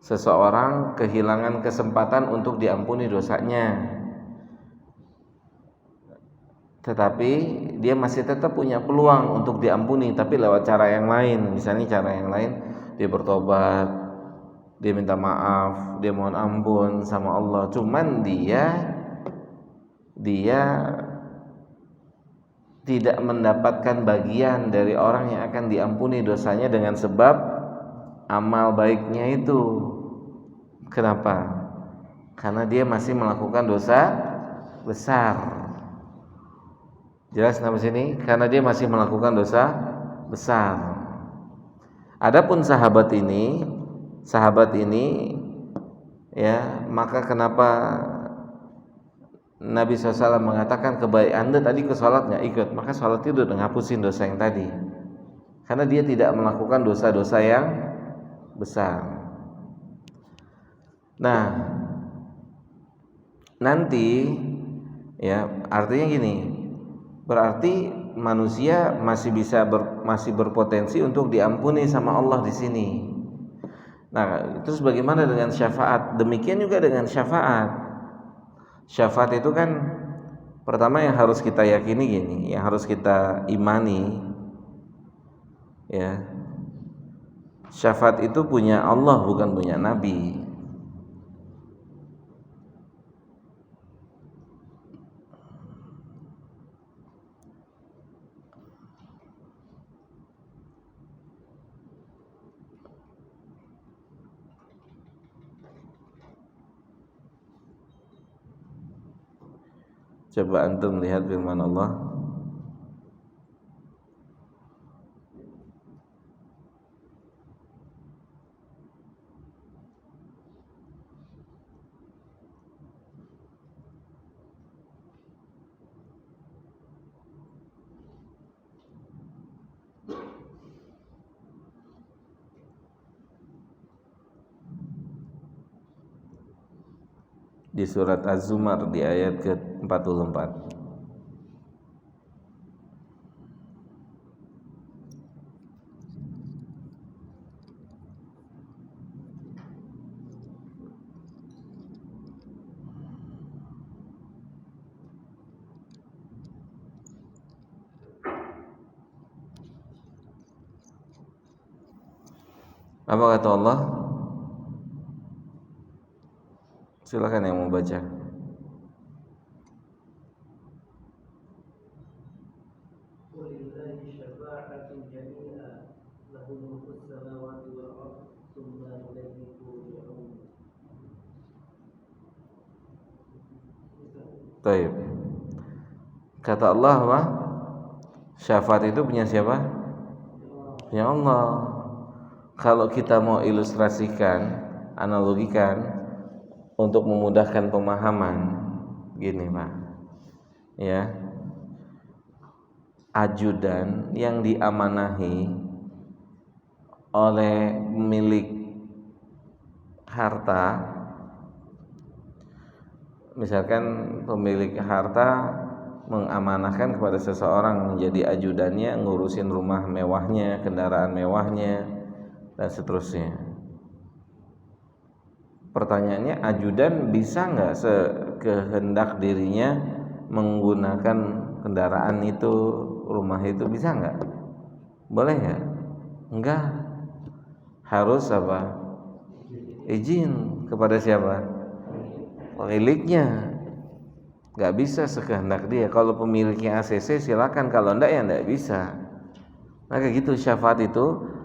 seseorang kehilangan kesempatan untuk diampuni dosanya, tetapi dia masih tetap punya peluang untuk diampuni, tapi lewat cara yang lain. Misalnya cara yang lain, dia bertobat, dia minta maaf, dia mohon ampun sama Allah. Cuman dia tidak mendapatkan bagian dari orang yang akan diampuni dosanya dengan sebab amal baiknya itu. Kenapa? karena dia masih melakukan dosa besar. Jelas sampai sini? Karena dia masih melakukan dosa besar. Adapun sahabat ini ya, maka kenapa Nabi SAW mengatakan kebaikan Anda tadi ke sholat nggak ikut, maka sholat itu udah ngapusin dosa yang tadi, karena dia tidak melakukan dosa-dosa yang besar. Nah, nanti ya artinya gini, berarti manusia masih berpotensi untuk diampuni sama Allah di sini. Nah, terus bagaimana dengan syafaat? Demikian juga dengan syafaat. Syafaat itu kan pertama yang harus kita yakini gini, yang harus kita imani ya. Syafaat itu punya Allah, bukan punya Nabi. Coba antum lihat firman Allah. Di surat Az-Zumar di ayat ke-44. Apa kata Allah? Silakan yang mau baca. Walillahi syafa'atu jami'a lahu mulkus samawati wal ardh tsumma ilayhi turja'un. Baik. Kata Allah apa? Syafaat itu punya siapa? Punya Allah. Kalau kita mau ilustrasikan, analogikan untuk memudahkan pemahaman, gini Pak, ya, ajudan yang diamanahi oleh pemilik harta, misalkan pemilik harta mengamanahkan kepada seseorang menjadi ajudannya, ngurusin rumah mewahnya, kendaraan mewahnya, dan seterusnya. Pertanyaannya, ajudan bisa nggak sekehendak dirinya menggunakan kendaraan itu, rumah itu, bisa nggak? Boleh nggak? Enggak. Harus apa? Izin kepada siapa? Pemiliknya. Nggak bisa sekehendak dia. Kalau pemiliknya ACC silakan, kalau enggak ya enggak bisa. Maka gitu, syafaat itu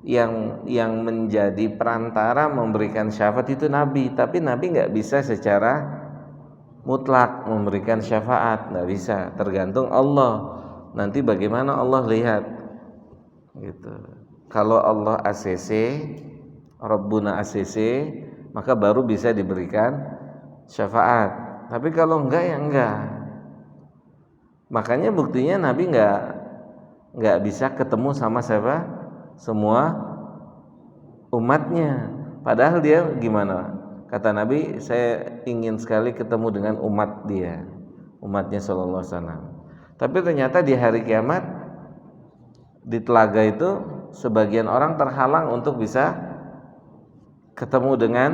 yang menjadi perantara memberikan syafaat itu Nabi, tapi Nabi nggak bisa secara mutlak memberikan syafaat, nggak bisa, tergantung Allah. Nanti bagaimana Allah lihat, gitu. Kalau Allah ACC, Rabbuna ACC, maka baru bisa diberikan syafaat. Tapi kalau enggak ya enggak. Makanya buktinya Nabi nggak bisa ketemu sama siapa? Semua umatnya. Padahal dia gimana? Kata Nabi, saya ingin sekali ketemu dengan umatnya sallallahu alaihi wasallam. Tapi ternyata di hari kiamat di telaga itu sebagian orang terhalang untuk bisa ketemu dengan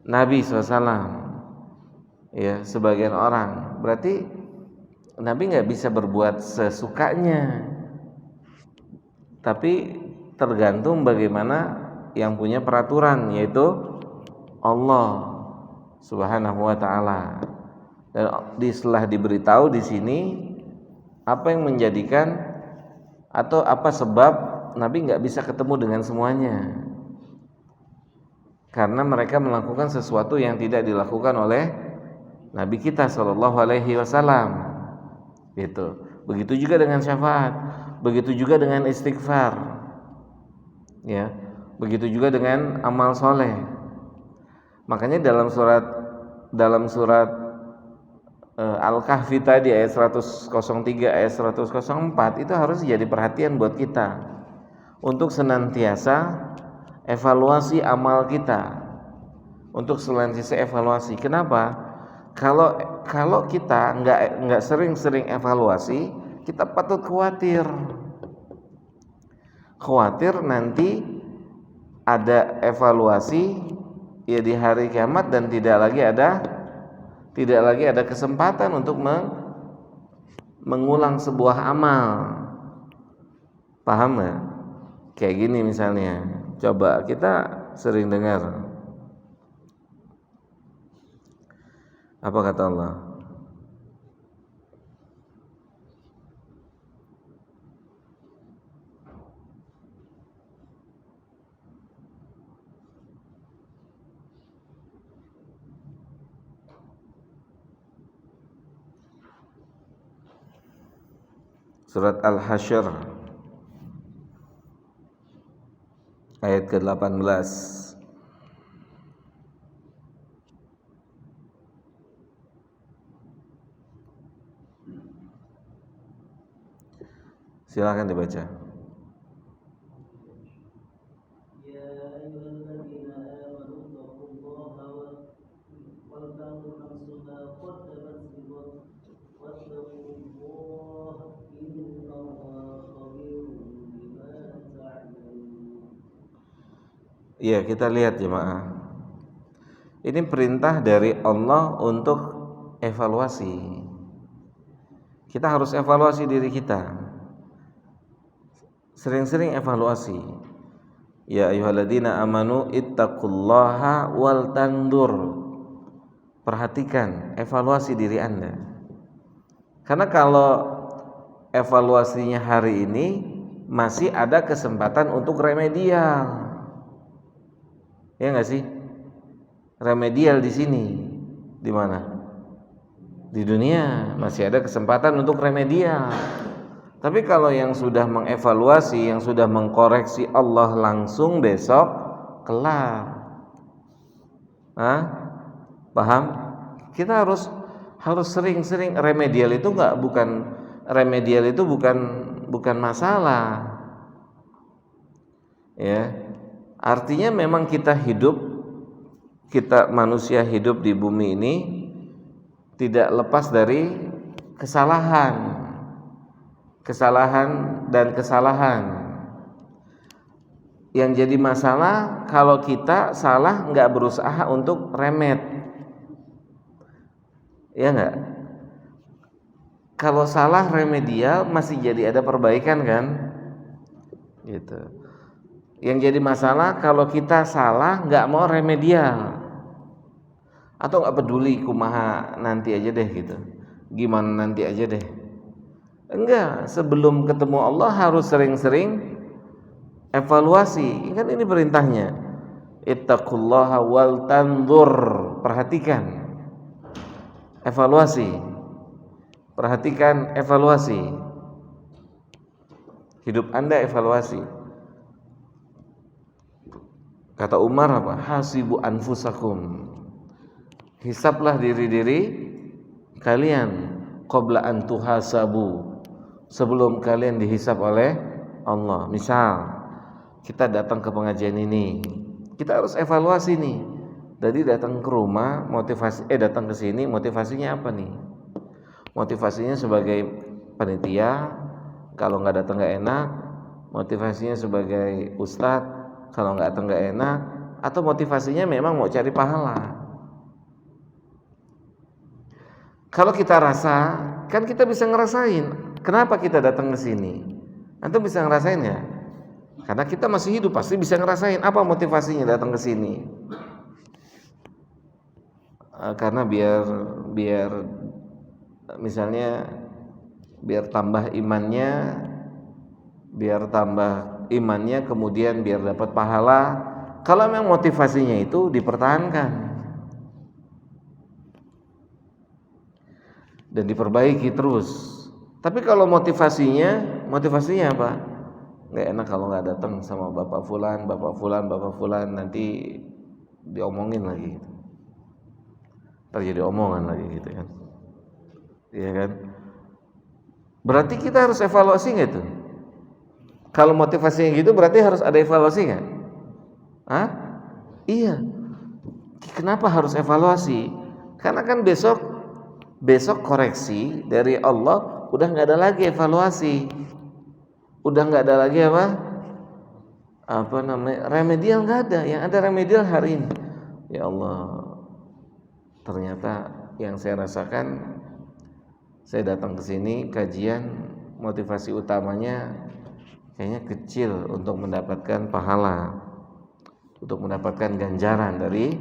Nabi SAW. Ya, sebagian orang. Berarti Nabi nggak bisa berbuat sesukanya. Tapi tergantung bagaimana yang punya peraturan, yaitu Allah Subhanahu wa taala. Dan setelah diberitahu di sini apa yang menjadikan atau apa sebab Nabi nggak bisa ketemu dengan semuanya. karena mereka melakukan sesuatu yang tidak dilakukan oleh Nabi kita sallallahu alaihi wasallam. Gitu. Begitu juga dengan syafaat, begitu juga dengan istighfar. Ya. Begitu juga dengan amal soleh. Makanya dalam surat Al-Kahfi tadi ayat 103 ayat 104 itu harus jadi perhatian buat kita untuk senantiasa evaluasi amal kita. Untuk senantiasa evaluasi. Kenapa? Kalau kita nggak sering-sering evaluasi, kita patut khawatir. Khawatir nanti ada evaluasi ya di hari kiamat dan tidak lagi ada kesempatan untuk mengulang sebuah amal. Paham nggak? Kayak gini misalnya, coba kita sering dengar apa kata Allah? Surat Al-Hasyr ayat ke-18. Silakan dibaca. Iya, kita lihat jemaah. Ini perintah dari Allah untuk evaluasi. Kita harus evaluasi diri kita. Sering-sering evaluasi. Ya ayyuhalladzina amanu ittaqullaha wal tandur. Perhatikan, evaluasi diri Anda. Karena kalau evaluasinya hari ini masih ada kesempatan untuk remedial. Ya nggak sih? Remedial di sini, di mana? Di dunia masih ada kesempatan untuk remedial. Tapi kalau yang sudah mengevaluasi, yang sudah mengkoreksi Allah langsung besok kelar. Paham? Kita harus sering-sering remedial itu bukan masalah. Ya. Artinya memang kita manusia hidup di bumi ini tidak lepas dari kesalahan dan kesalahan. Yang jadi masalah kalau kita salah nggak berusaha untuk remed, ya nggak? Kalau salah remedial masih jadi ada perbaikan kan? Gitu. Yang jadi masalah kalau kita salah nggak mau remedial atau nggak peduli kumaha nanti aja deh gitu, gimana nanti aja deh. Enggak, sebelum ketemu Allah harus sering-sering evaluasi. Kan ini perintahnya. Ittaqullaha wal tanzur. Perhatikan. Evaluasi. Perhatikan evaluasi. Hidup Anda evaluasi. Kata Umar apa? Hasibu anfusakum. Hisablah diri-diri kalian qabla an tuhasabu. Sebelum kalian dihisab oleh Allah. Misal kita datang ke pengajian ini, kita harus evaluasi nih. Jadi datang ke rumah, datang ke sini motivasinya apa nih? Motivasinya sebagai panitia, kalau nggak datang nggak enak. Motivasinya sebagai ustadz, kalau nggak datang nggak enak. Atau motivasinya memang mau cari pahala. Kalau kita rasa, kan kita bisa ngerasain. Kenapa kita datang ke sini? Antum bisa ngerasain ya? Karena kita masih hidup, pasti bisa ngerasain apa motivasinya datang ke sini. Karena biar misalnya biar tambah imannya, kemudian biar dapat pahala, kalau memang motivasinya itu dipertahankan dan diperbaiki terus. Tapi kalau motivasinya apa? Nggak enak kalau nggak datang sama bapak fulan nanti diomongin lagi gitu. Terjadi omongan lagi gitu kan. Iya kan? Berarti kita harus evaluasi nggak tuh? Kalau motivasinya gitu berarti harus ada evaluasi nggak? Hah? Iya. Kenapa harus evaluasi? Karena kan besok koreksi dari Allah udah nggak ada lagi evaluasi, udah nggak ada lagi apa namanya remedial, nggak ada. Yang ada remedial hari ini. Ya Allah, ternyata yang saya rasakan, saya datang ke sini kajian motivasi utamanya kayaknya kecil untuk mendapatkan pahala, untuk mendapatkan ganjaran dari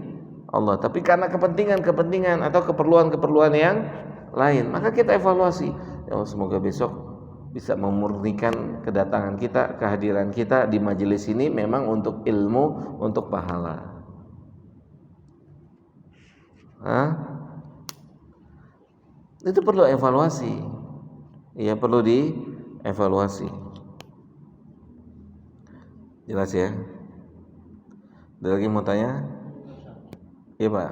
Allah, tapi karena kepentingan atau keperluan yang lain, maka kita evaluasi. Ya Allah, semoga besok bisa memurnikan kedatangan kita, kehadiran kita di majelis ini memang untuk ilmu, untuk pahala. Itu perlu evaluasi. Ya, perlu dievaluasi. Jelas ya? Ada lagi mau tanya? Iya Pak.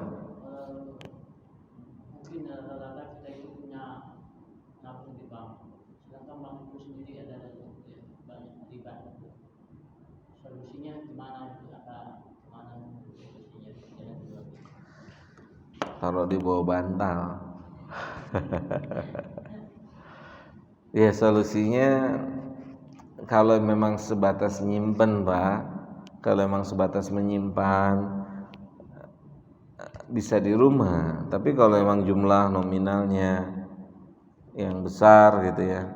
Mungkin rata-rata kita itu punya nafsu di bank, sedangkan bank itu sendiri ada banyak riba. Solusinya gimana? Gimana solusinya? Taruh di bawah bantal. Ya, solusinya kalau memang sebatas nyimpen Pak, kalau memang sebatas menyimpan bisa di rumah. Tapi kalau memang jumlah nominalnya yang besar gitu ya,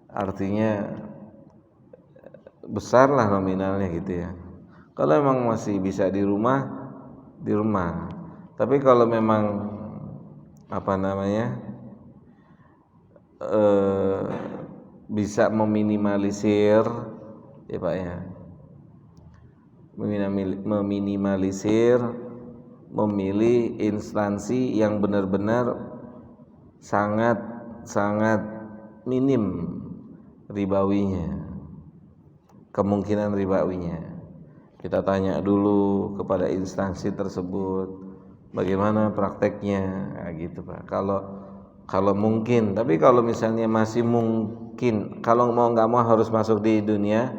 artinya besar lah nominalnya gitu ya. Kalau memang masih bisa di rumah. Tapi kalau memang apa namanya bisa meminimalisir ya Pak ya, meminimalisir, memilih instansi yang benar-benar sangat minim ribawinya, kemungkinan ribawinya. Kita tanya dulu kepada instansi tersebut bagaimana prakteknya, gitu Pak. Kalau mungkin, tapi kalau misalnya masih mungkin, kalau mau nggak mau harus masuk di dunia,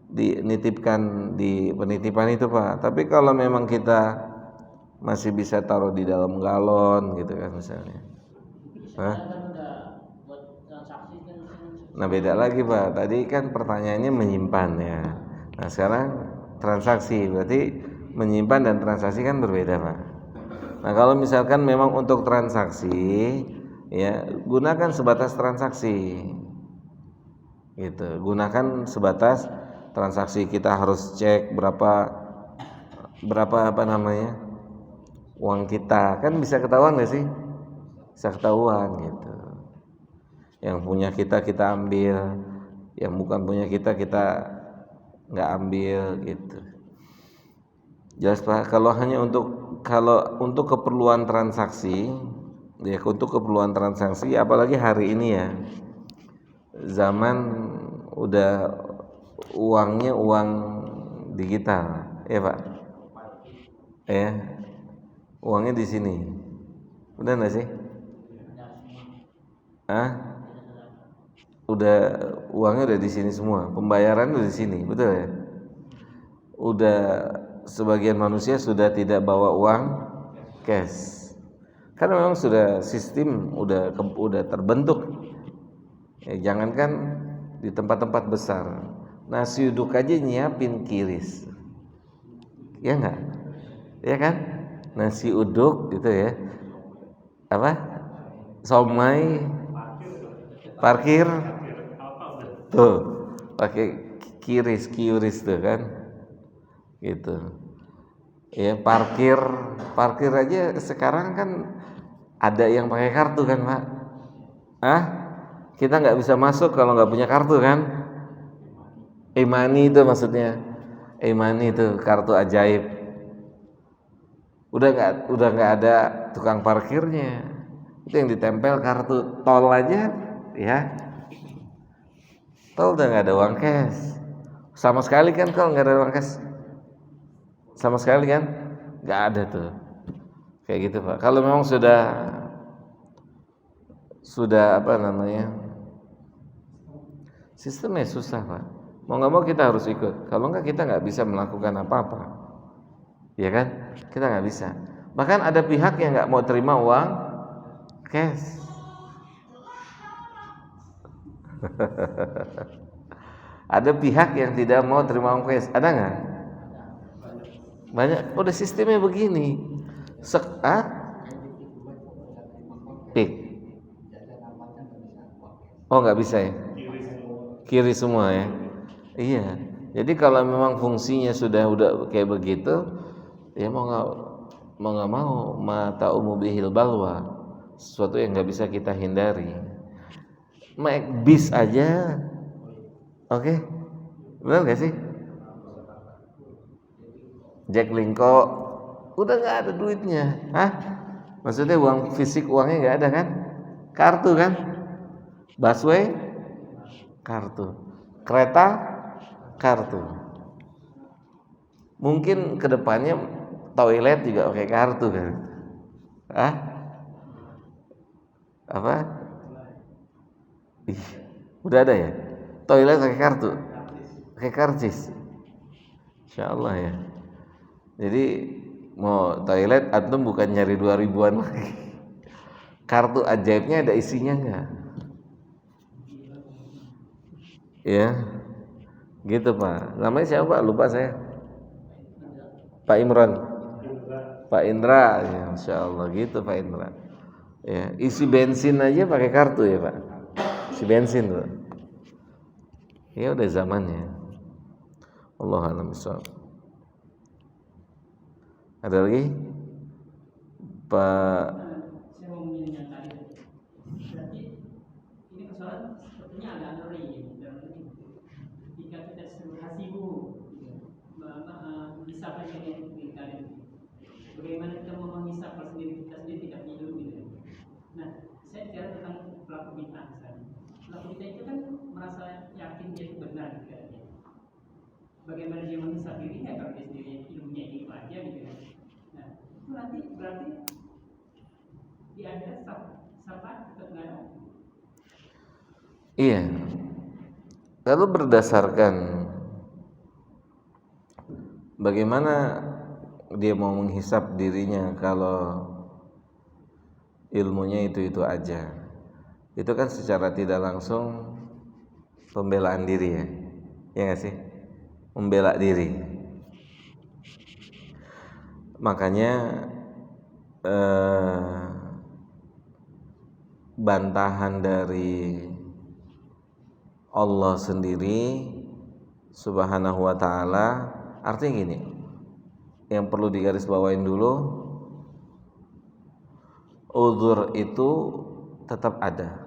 dinitipkan di penitipan itu Pak. Tapi kalau memang kita masih bisa taruh di dalam galon gitu kan misalnya. Nah beda lagi Pak. Tadi kan pertanyaannya menyimpan ya. Nah sekarang transaksi, berarti menyimpan dan transaksi kan berbeda Pak. Nah kalau misalkan memang untuk transaksi, ya gunakan sebatas transaksi, gitu. Gunakan sebatas transaksi. Kita harus cek berapa apa namanya uang kita, kan bisa ketahuan nggak sih? Bisa ketahuan gitu. Yang punya kita ambil, yang bukan punya kita nggak ambil gitu. Jelas Pak. Kalau untuk keperluan transaksi, ya untuk keperluan transaksi, apalagi hari ini ya, zaman udah uangnya uang digital, ya Pak. Ya, uangnya di sini. Udah nggak sih? Uangnya udah di sini semua. Pembayaran udah di sini, betul ya? Udah sebagian manusia sudah tidak bawa uang cash. Karena memang sudah sistem udah terbentuk. Ya, jangankan di tempat-tempat besar. Nasi uduk aja nyiapin kiris. Ya enggak? Ya kan? Nasi uduk gitu ya. Apa? Somai, parkir. Tuh, pakai kiris tuh kan. Gitu. Ya, parkir aja sekarang kan ada yang pakai kartu kan, Pak? Kita nggak bisa masuk kalau nggak punya kartu kan? E-money itu maksudnya. e-money itu kartu ajaib. Udah nggak ada tukang parkirnya. Itu yang ditempel kartu tol aja, ya. Tol udah nggak ada uang cash. Sama sekali kan kalau nggak ada uang cash. Sama sekali kan? Nggak ada tuh. Kayak gitu Pak. Kalau memang sudah apa namanya, sistemnya susah Pak. Mau nggak mau kita harus ikut. Kalau nggak kita nggak bisa melakukan apa-apa, ya kan? Kita nggak bisa. Bahkan ada pihak yang nggak mau terima uang cash. Ada pihak yang tidak mau terima uang cash. Ada nggak? Banyak. Udah sistemnya begini. Pik. Oh nggak bisa ya? Kiri semua ya? Iya. Jadi kalau memang fungsinya udah kayak begitu, ya mau nggak mau mata bihil balwa, sesuatu yang nggak bisa kita hindari. Naik bis aja, oke? Benar nggak sih? Jack Linko, udah nggak ada duitnya, hah? Maksudnya uang fisik, uangnya nggak ada kan? Kartu kan? Busway, kartu. Kereta, kartu. Mungkin kedepannya toilet juga pakai kartu kan? Ah? Apa? Udah ada ya? Toilet pakai kartu, pakai karcis. Insya Allah ya. Jadi mau toilet antum bukan nyari 2000-an lagi. Kartu ajaibnya ada isinya nggak? Ya, gitu Pak. Namanya siapa Pak? Lupa saya. Pak Imran. Pak Indra, ya, Insya Allah gitu Pak Indra. Ya, isi bensin aja pakai kartu ya Pak. Isi bensin tuh. Ya udah zamannya. Allah a'lam bishawab. Ada lagi? Pak. Saya mau mengingat tadi. Berarti ini persoalan sepertinya agak aneh dalam ini. Jika kita suruh hasibu, bisa apa yang tadi. Bagaimana kita mau menghisap sendiri kita sendiri tidak punya ilmu gitu. Nah, saya bicara tentang pelaku bid'ah misalnya. Pelaku bid'ah itu kan merasa yakin dia itu benar gitu. Bagaimana dia menghisap dirinya kalau dia sendiri ilmunya itu aja gitu. Nah, itu nanti berarti di akhirat syafaat tetap nggak ada. Iya. Lalu berdasarkan bagaimana dia mau menghisap dirinya kalau ilmunya itu aja. Itu kan secara tidak langsung pembelaan diri ya. Ya nggak sih? Membela diri. Makanya bantahan dari Allah sendiri Subhanahu wa ta'ala artinya gini, yang perlu digarisbawain dulu, uzur itu tetap ada,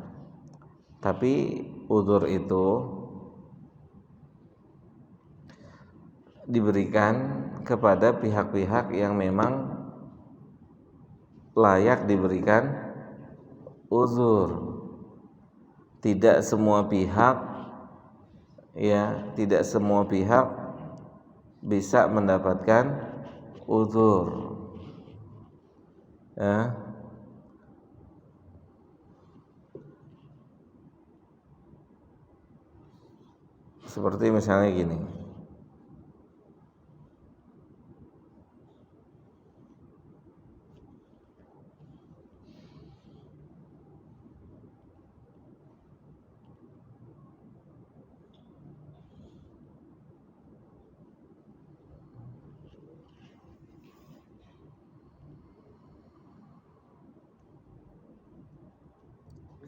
tapi uzur itu diberikan kepada pihak-pihak yang memang layak diberikan uzur. Tidak semua pihak bisa mendapatkan uzur. Ya. Seperti misalnya gini.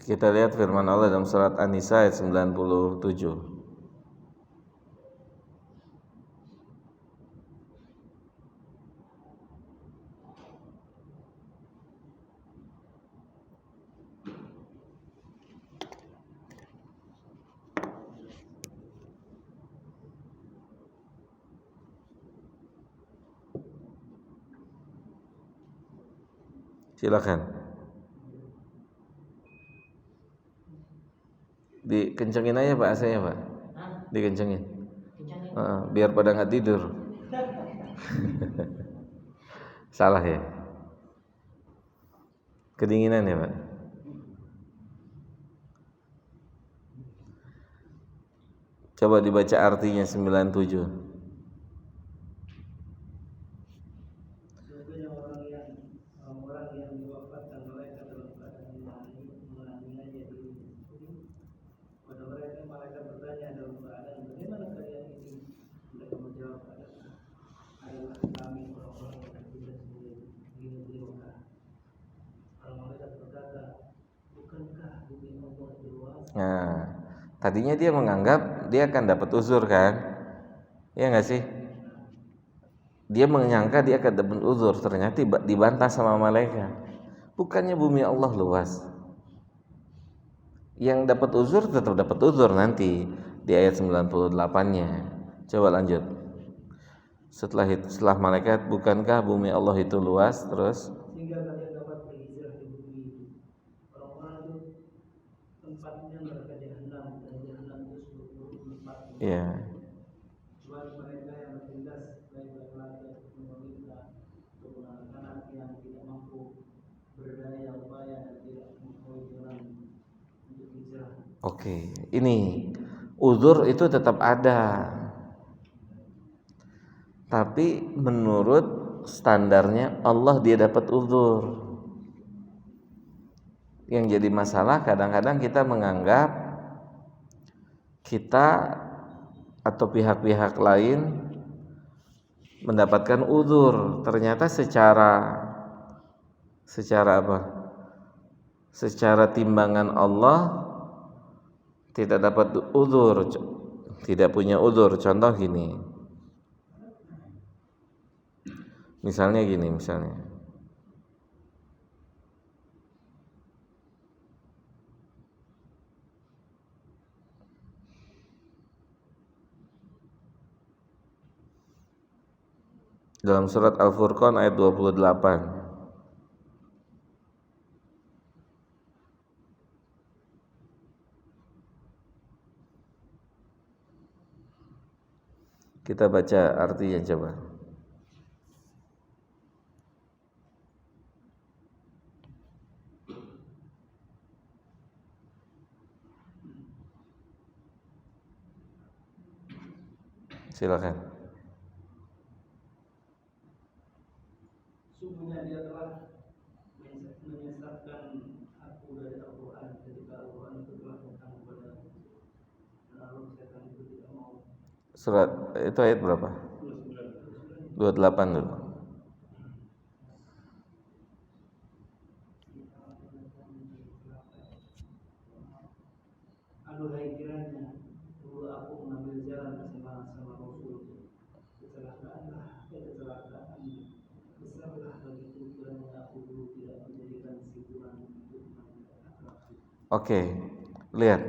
Kita lihat firman Allah dalam surat An-Nisa ayat 97. Silakan. Dikencengin aja Pak AC-nya Pak. Dikencengin. Biar pada nggak tidur. Salah ya. Kedinginan ya Pak. Coba dibaca artinya 97. Orang yang diwafatkan malaikat dalam keadaan mengalaminya jadi pada mereka malaikat bertanya dalam keadaan bagaimana kalian ini? Mereka menjawab adalah kami orang-orang yang tidak sendiri di negeri Mekah. Kalau malaikat berkata, bukankah bumi Allah luas? Nah, tadinya dia menganggap dia akan dapat uzur kan? Iya nggak sih? Dia menyangka dia akan dapat uzur, ternyata dibantah sama malaikat. Bukannya bumi Allah luas. Yang dapat uzur tetap dapat uzur nanti di ayat 98-nya. Coba lanjut. Setelah malaikat, bukankah bumi Allah itu luas? Terus Sehingga kalian dapat berhijrah di bumi itu. Orang-orang itu tempatnya mereka jahanam dan jahanam itu seluruh tempat. ya. Kecuali mereka yang bertindas baik laki-laki ataupun wanita ataupun anak-anak yang tidak mampu berdaya upaya dan tidak mengetahui jalan untuk hijrah. Oke, ini uzur itu tetap ada. Tapi menurut standarnya Allah dia dapat uzur. Yang jadi masalah kadang-kadang kita menganggap kita atau pihak-pihak lain mendapatkan uzur, ternyata secara apa? Secara timbangan Allah tidak dapat uzur, tidak punya uzur. Contoh gini, misalnya dalam surat Al-Furqan ayat 28. Kita baca artinya coba. Silakan. Sungguhnya dia telah menyesatkan aku dari Al-Quran ketika Al-Quran itu telah datang kepada lalu setan itu tidak mau. Surat itu ayat berapa? 28 dulu. Aduhai kiranya dulu aku mengambil jalan bersama Rasul. Kecelakaanlah kecelakaan besarlah bagiku kiranya aku dulu tidak menjadikan simpulan untuk manusia. Oke, lihat.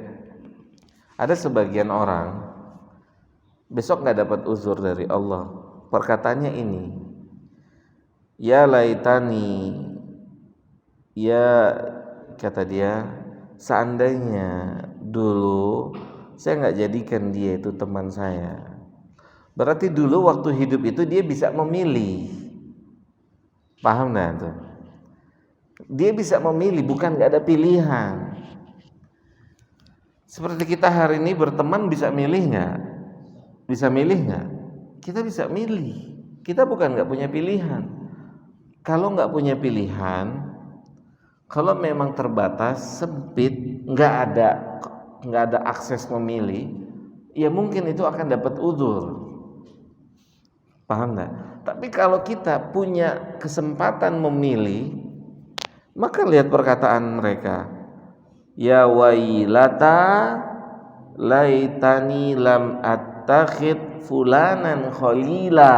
Ada sebagian orang besok nggak dapat uzur dari Allah. Perkataannya ini, ya laitani, ya kata dia, seandainya dulu saya nggak jadikan dia itu teman saya. Berarti dulu waktu hidup itu dia bisa memilih. Paham nggak tuh? Dia bisa memilih, bukan nggak ada pilihan. Seperti kita hari ini berteman bisa milih nggak? Bisa milih nggak? Kita bisa milih. Kita bukan nggak punya pilihan. Kalau nggak punya pilihan, kalau memang terbatas, sempit, nggak ada akses memilih, ya mungkin itu akan dapat uzur. Paham nggak? Tapi kalau kita punya kesempatan memilih, maka lihat perkataan mereka. Ya wailata laitani lam attakhid fulanan khalila.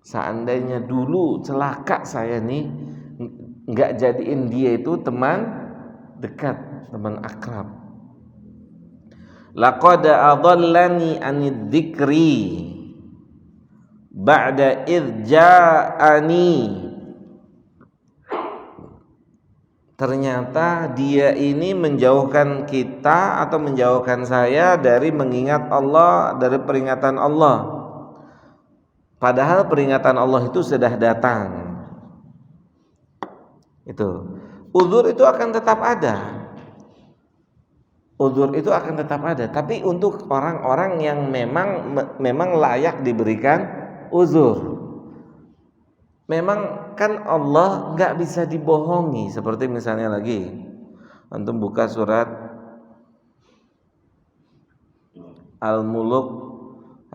Seandainya dulu celaka saya nih enggak jadiin dia itu teman dekat, teman akrab. Laqad adallani anid dzikri ba'da idz ja'ani. ternyata dia ini menjauhkan kita atau menjauhkan saya dari mengingat Allah, dari peringatan Allah. Padahal peringatan Allah itu sudah datang. Itu. Uzur itu akan tetap ada. Uzur itu akan tetap ada, tapi untuk orang-orang yang memang layak diberikan uzur. Memang kan Allah nggak bisa dibohongi. Seperti misalnya lagi, antum buka surat Al-Muluk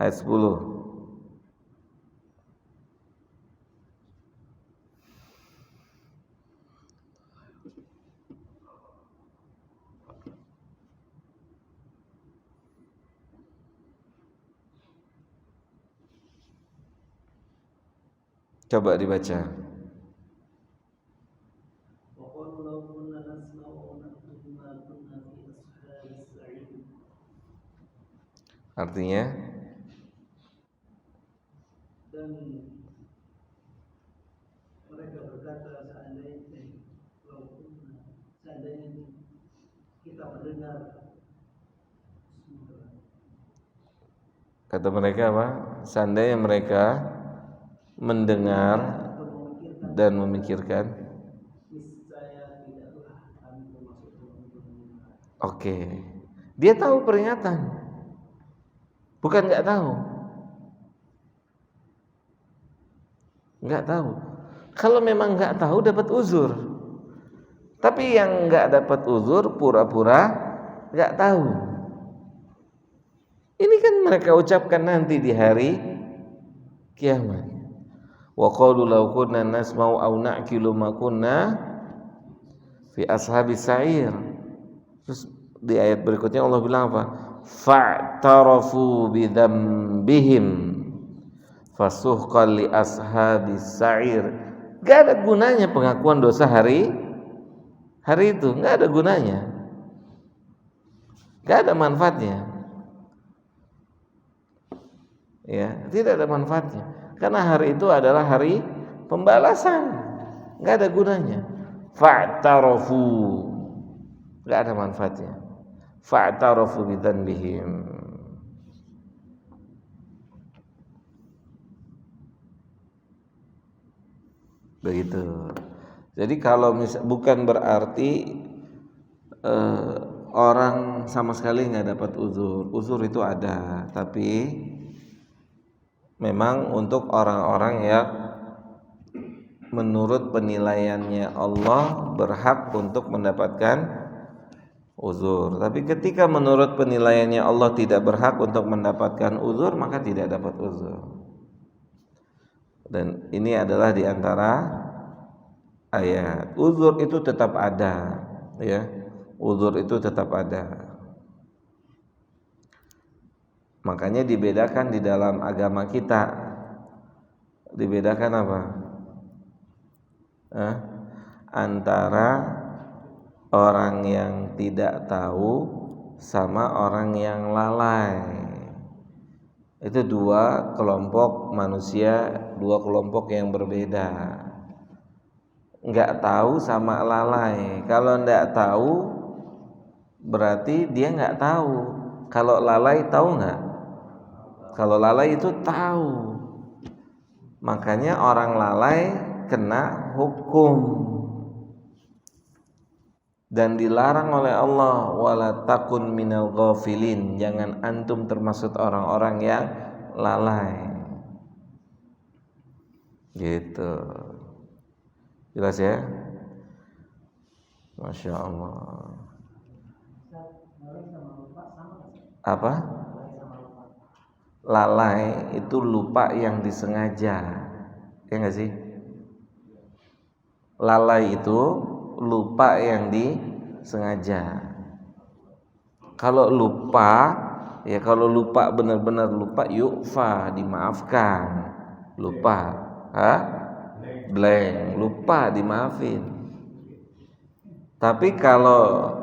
ayat 10. Coba dibaca. Artinya dan mereka berkata seandainya kita mendengar, kata mereka apa? Seandainya mereka mendengar dan memikirkan. Oke, dia tahu peringatan, bukan nggak tahu. Nggak tahu. Kalau memang nggak tahu dapat uzur. Tapi yang nggak dapat uzur pura-pura nggak tahu. Ini kan mereka ucapkan nanti di hari kiamat. Wa qalu law kunna nasma'u aw na'qilu ma kunna fi ashabis sa'ir. Terus di ayat berikutnya Allah bilang apa? Fa'tarafu bi dzambihim fasuhqan li ashabis sa'ir. Gak ada gunanya pengakuan dosa hari itu, gak ada gunanya. Gak ada manfaatnya. Ya, tidak ada manfaatnya. Karena hari itu adalah hari pembalasan, nggak ada gunanya. Fa'tarafu, nggak ada manfaatnya. Fa'tarafu bidzanbihim. Begitu. Jadi kalau bukan berarti orang sama sekali nggak dapat uzur. Uzur itu ada, tapi memang untuk orang-orang yang menurut penilaiannya Allah berhak untuk mendapatkan uzur. Tapi ketika menurut penilaiannya Allah tidak berhak untuk mendapatkan uzur, maka tidak dapat uzur. Dan ini adalah di antara ayat. Uzur itu tetap ada, ya. Uzur itu tetap ada. Makanya dibedakan di dalam agama kita. Dibedakan apa? Antara orang yang tidak tahu sama orang yang lalai. Itu dua kelompok manusia, dua kelompok yang berbeda. Enggak tahu sama lalai. Kalau enggak tahu berarti dia enggak tahu. Kalau lalai tahu enggak? Kalau lalai itu tahu. Makanya orang lalai kena hukum dan dilarang oleh Allah, wala takun minal ghafilin. Jangan antum termasuk orang-orang yang lalai. Gitu. Jelas ya? Masya Allah. Apa? Lalai itu lupa yang disengaja, ya nggak sih? Lalai itu lupa yang disengaja. Kalau lupa, ya kalau lupa benar-benar lupa, yu'fa, dimaafkan. Lupa, blank, lupa dimaafin. Tapi kalau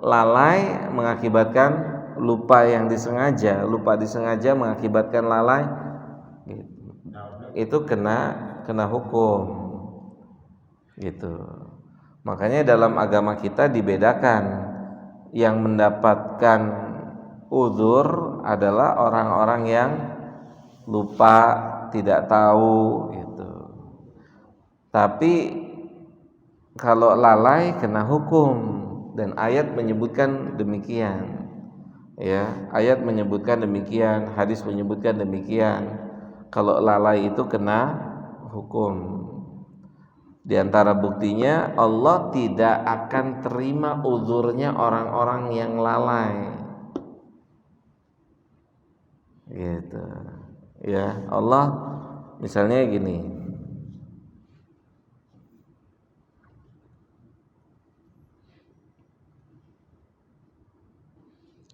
lalai mengakibatkan lupa yang disengaja, lupa disengaja mengakibatkan lalai, itu kena hukum, gitu. Makanya dalam agama kita dibedakan, yang mendapatkan uzur adalah orang-orang yang lupa, tidak tahu gitu. Tapi kalau lalai kena hukum, dan ayat menyebutkan demikian. Ya, ayat menyebutkan demikian, hadis menyebutkan demikian. Kalau lalai itu kena hukum. Di antara buktinya Allah tidak akan terima uzurnya orang-orang yang lalai. Gitu. Ya, Allah misalnya gini.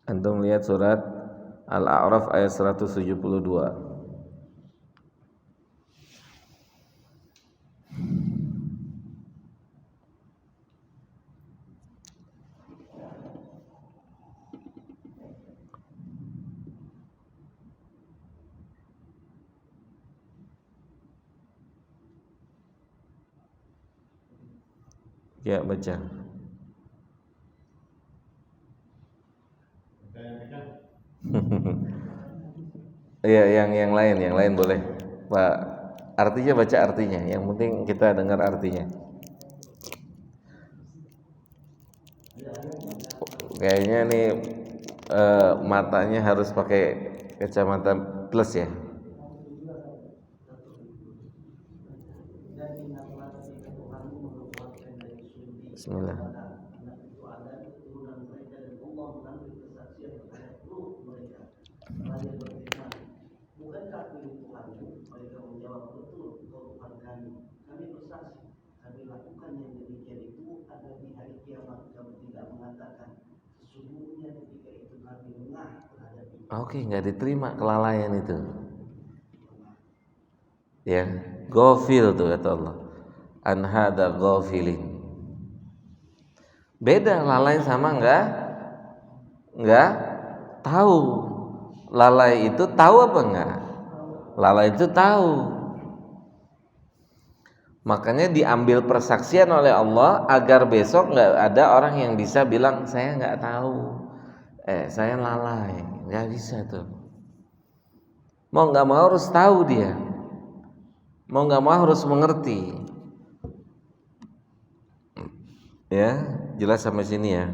Antum lihat surat Al-A'raf ayat 172. Ya, baca. Iya, yang lain boleh. Pak, artinya baca artinya. Yang penting kita dengar artinya. Kayaknya nih matanya harus pakai kacamata plus ya. Bismillah. Oke, nggak diterima kelalaian itu. Ya, ghafil tuh kata Allah. An hada ghafilin. Beda lalai sama enggak tahu. Lalai itu tahu apa enggak? Lalai itu tahu. Makanya diambil persaksian oleh Allah agar besok enggak ada orang yang bisa bilang saya enggak tahu. Saya lalai. Enggak bisa tuh. Mau enggak mau harus tahu dia. Mau enggak mau harus mengerti. Ya, jelas sampai sini ya.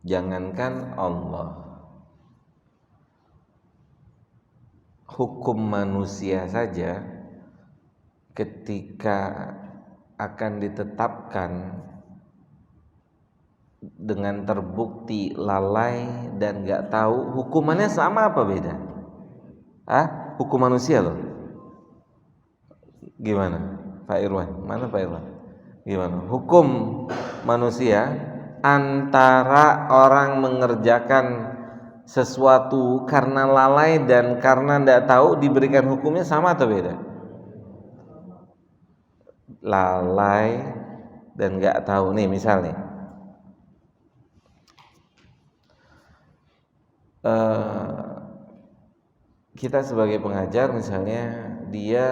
Jangankan Allah, hukum manusia saja ketika akan ditetapkan dengan terbukti lalai dan nggak tahu, hukumannya sama apa beda? Hukum manusia loh. Gimana, Pak Irwan? Mana Pak Irwan? Gimana? Hukum manusia antara orang mengerjakan sesuatu karena lalai dan karena tidak tahu diberikan hukumnya sama atau beda? Lalai dan nggak tahu nih misalnya kita sebagai pengajar misalnya dia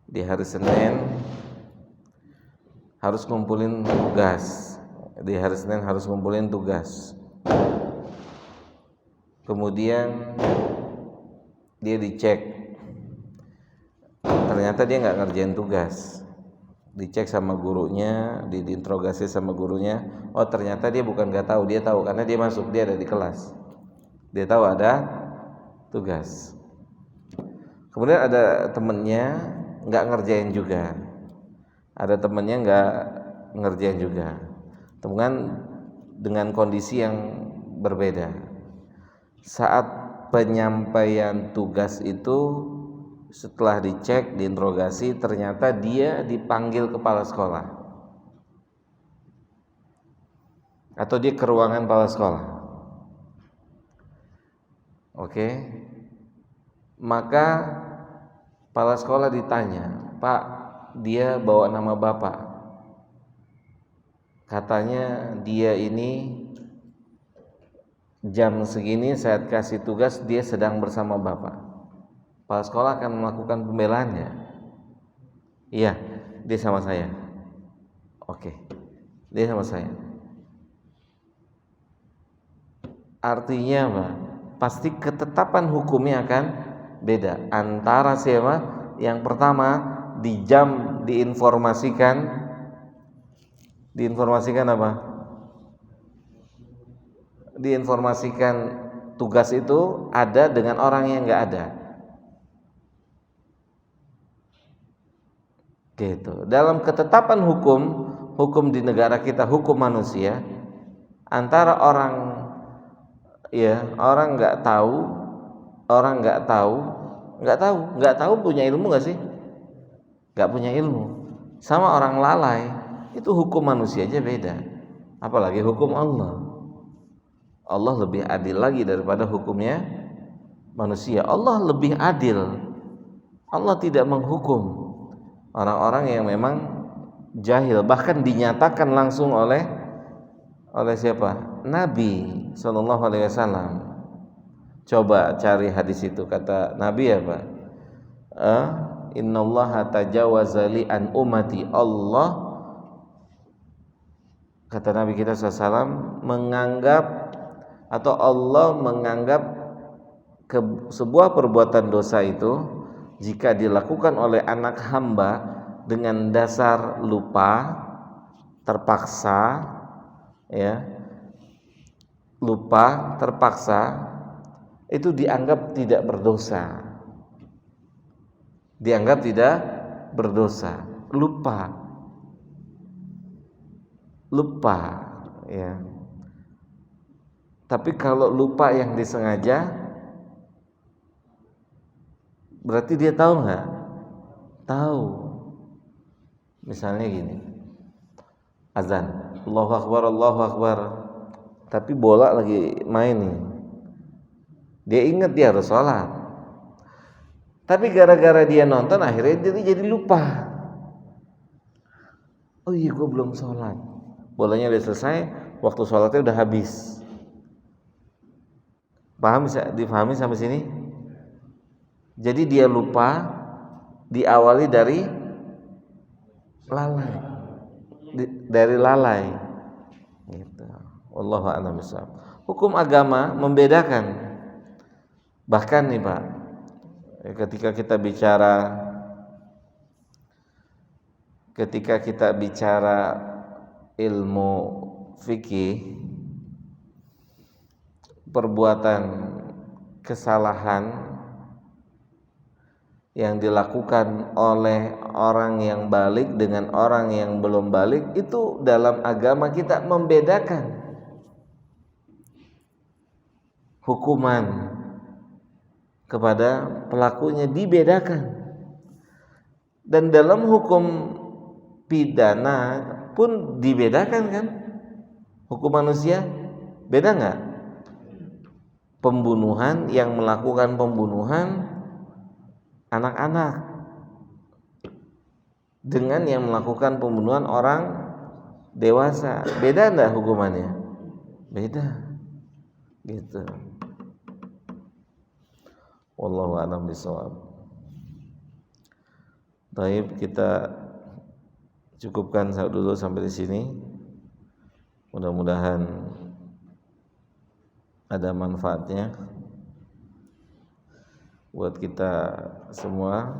di hari Senin harus ngumpulin tugas. Di hari Senin harus ngumpulin tugas. Kemudian dia dicek, ternyata dia nggak ngerjain tugas. Dicek sama gurunya, diinterogasi sama gurunya. Oh ternyata dia bukan nggak tahu, dia tahu karena dia masuk, dia ada di kelas. Dia tahu ada tugas. Kemudian ada temennya nggak ngerjain juga. Ada temennya nggak ngerjain juga. Temukan dengan kondisi yang berbeda. Saat penyampaian tugas itu setelah dicek, diinterogasi, ternyata dia dipanggil kepala sekolah atau dia ke ruangan kepala sekolah. Oke. Maka kepala sekolah ditanya, "Pak, dia bawa nama Bapak. Katanya dia ini jam segini saya kasih tugas, dia sedang bersama bapak. Kepala sekolah akan melakukan pembelaannya. Iya, dia sama saya. Oke, dia sama saya. Artinya apa? Pasti ketetapan hukumnya akan beda antara siapa? Yang pertama di jam diinformasikan apa? Diinformasikan tugas itu ada dengan orang yang nggak ada. Gitu. Dalam ketetapan hukum di negara kita, hukum manusia, antara orang nggak tahu punya ilmu nggak sih? Nggak punya ilmu. Sama orang lalai, itu hukum manusia aja beda. Apalagi hukum Allah. Allah lebih adil lagi daripada hukumnya manusia. Allah lebih adil. Allah tidak menghukum orang-orang yang memang jahil, bahkan dinyatakan langsung oleh siapa? Nabi sallallahu alaihi wasallam. Coba cari hadis itu, kata Nabi apa? Innallaha tajawaza li an ummati. Allah, kata Nabi kita SAW, menganggap atau Allah menganggap sebuah perbuatan dosa itu jika dilakukan oleh anak hamba dengan dasar lupa, terpaksa, lupa, terpaksa, itu dianggap tidak berdosa. Dianggap tidak berdosa. Lupa, ya. Tapi kalau lupa yang disengaja, berarti dia tahu nggak? Tahu. Misalnya gini, azan, Allahu Akbar, tapi bola lagi main nih. Dia ingat dia harus sholat, tapi gara-gara dia nonton akhirnya dia jadi lupa. Oh iya, gue belum sholat. Bolanya udah selesai, waktu sholatnya udah habis. Paham, bisa difahami sampai sini? Jadi dia lupa diawali dari lalai. Gitu. Wallahu a'lam bishawab. Hukum agama membedakan. Bahkan nih Pak, ketika kita bicara ilmu fikih, perbuatan kesalahan yang dilakukan oleh orang yang balik dengan orang yang belum balik, itu dalam agama kita membedakan hukuman kepada pelakunya, dibedakan. Dan dalam hukum pidana pun dibedakan kan? Hukum manusia beda nggak? Pembunuhan, yang melakukan pembunuhan anak-anak dengan yang melakukan pembunuhan orang dewasa, beda enggak hukumannya? Beda. Gitu. Wallahu a'lam bishawab. Baik, kita cukupkan dulu sampai di sini. Mudah-mudahan ada manfaatnya buat kita semua.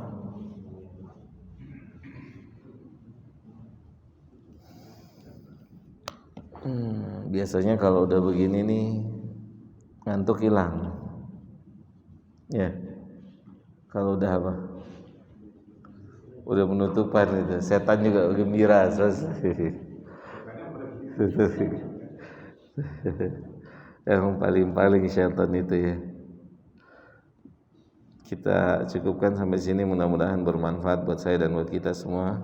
Biasanya kalau udah begini nih ngantuk hilang. Ya. Kalau udah apa? Udah penutupan itu, setan juga gembira selesai. Yang paling setan itu ya. Kita cukupkan sampai sini, mudah-mudahan bermanfaat buat saya dan buat kita semua.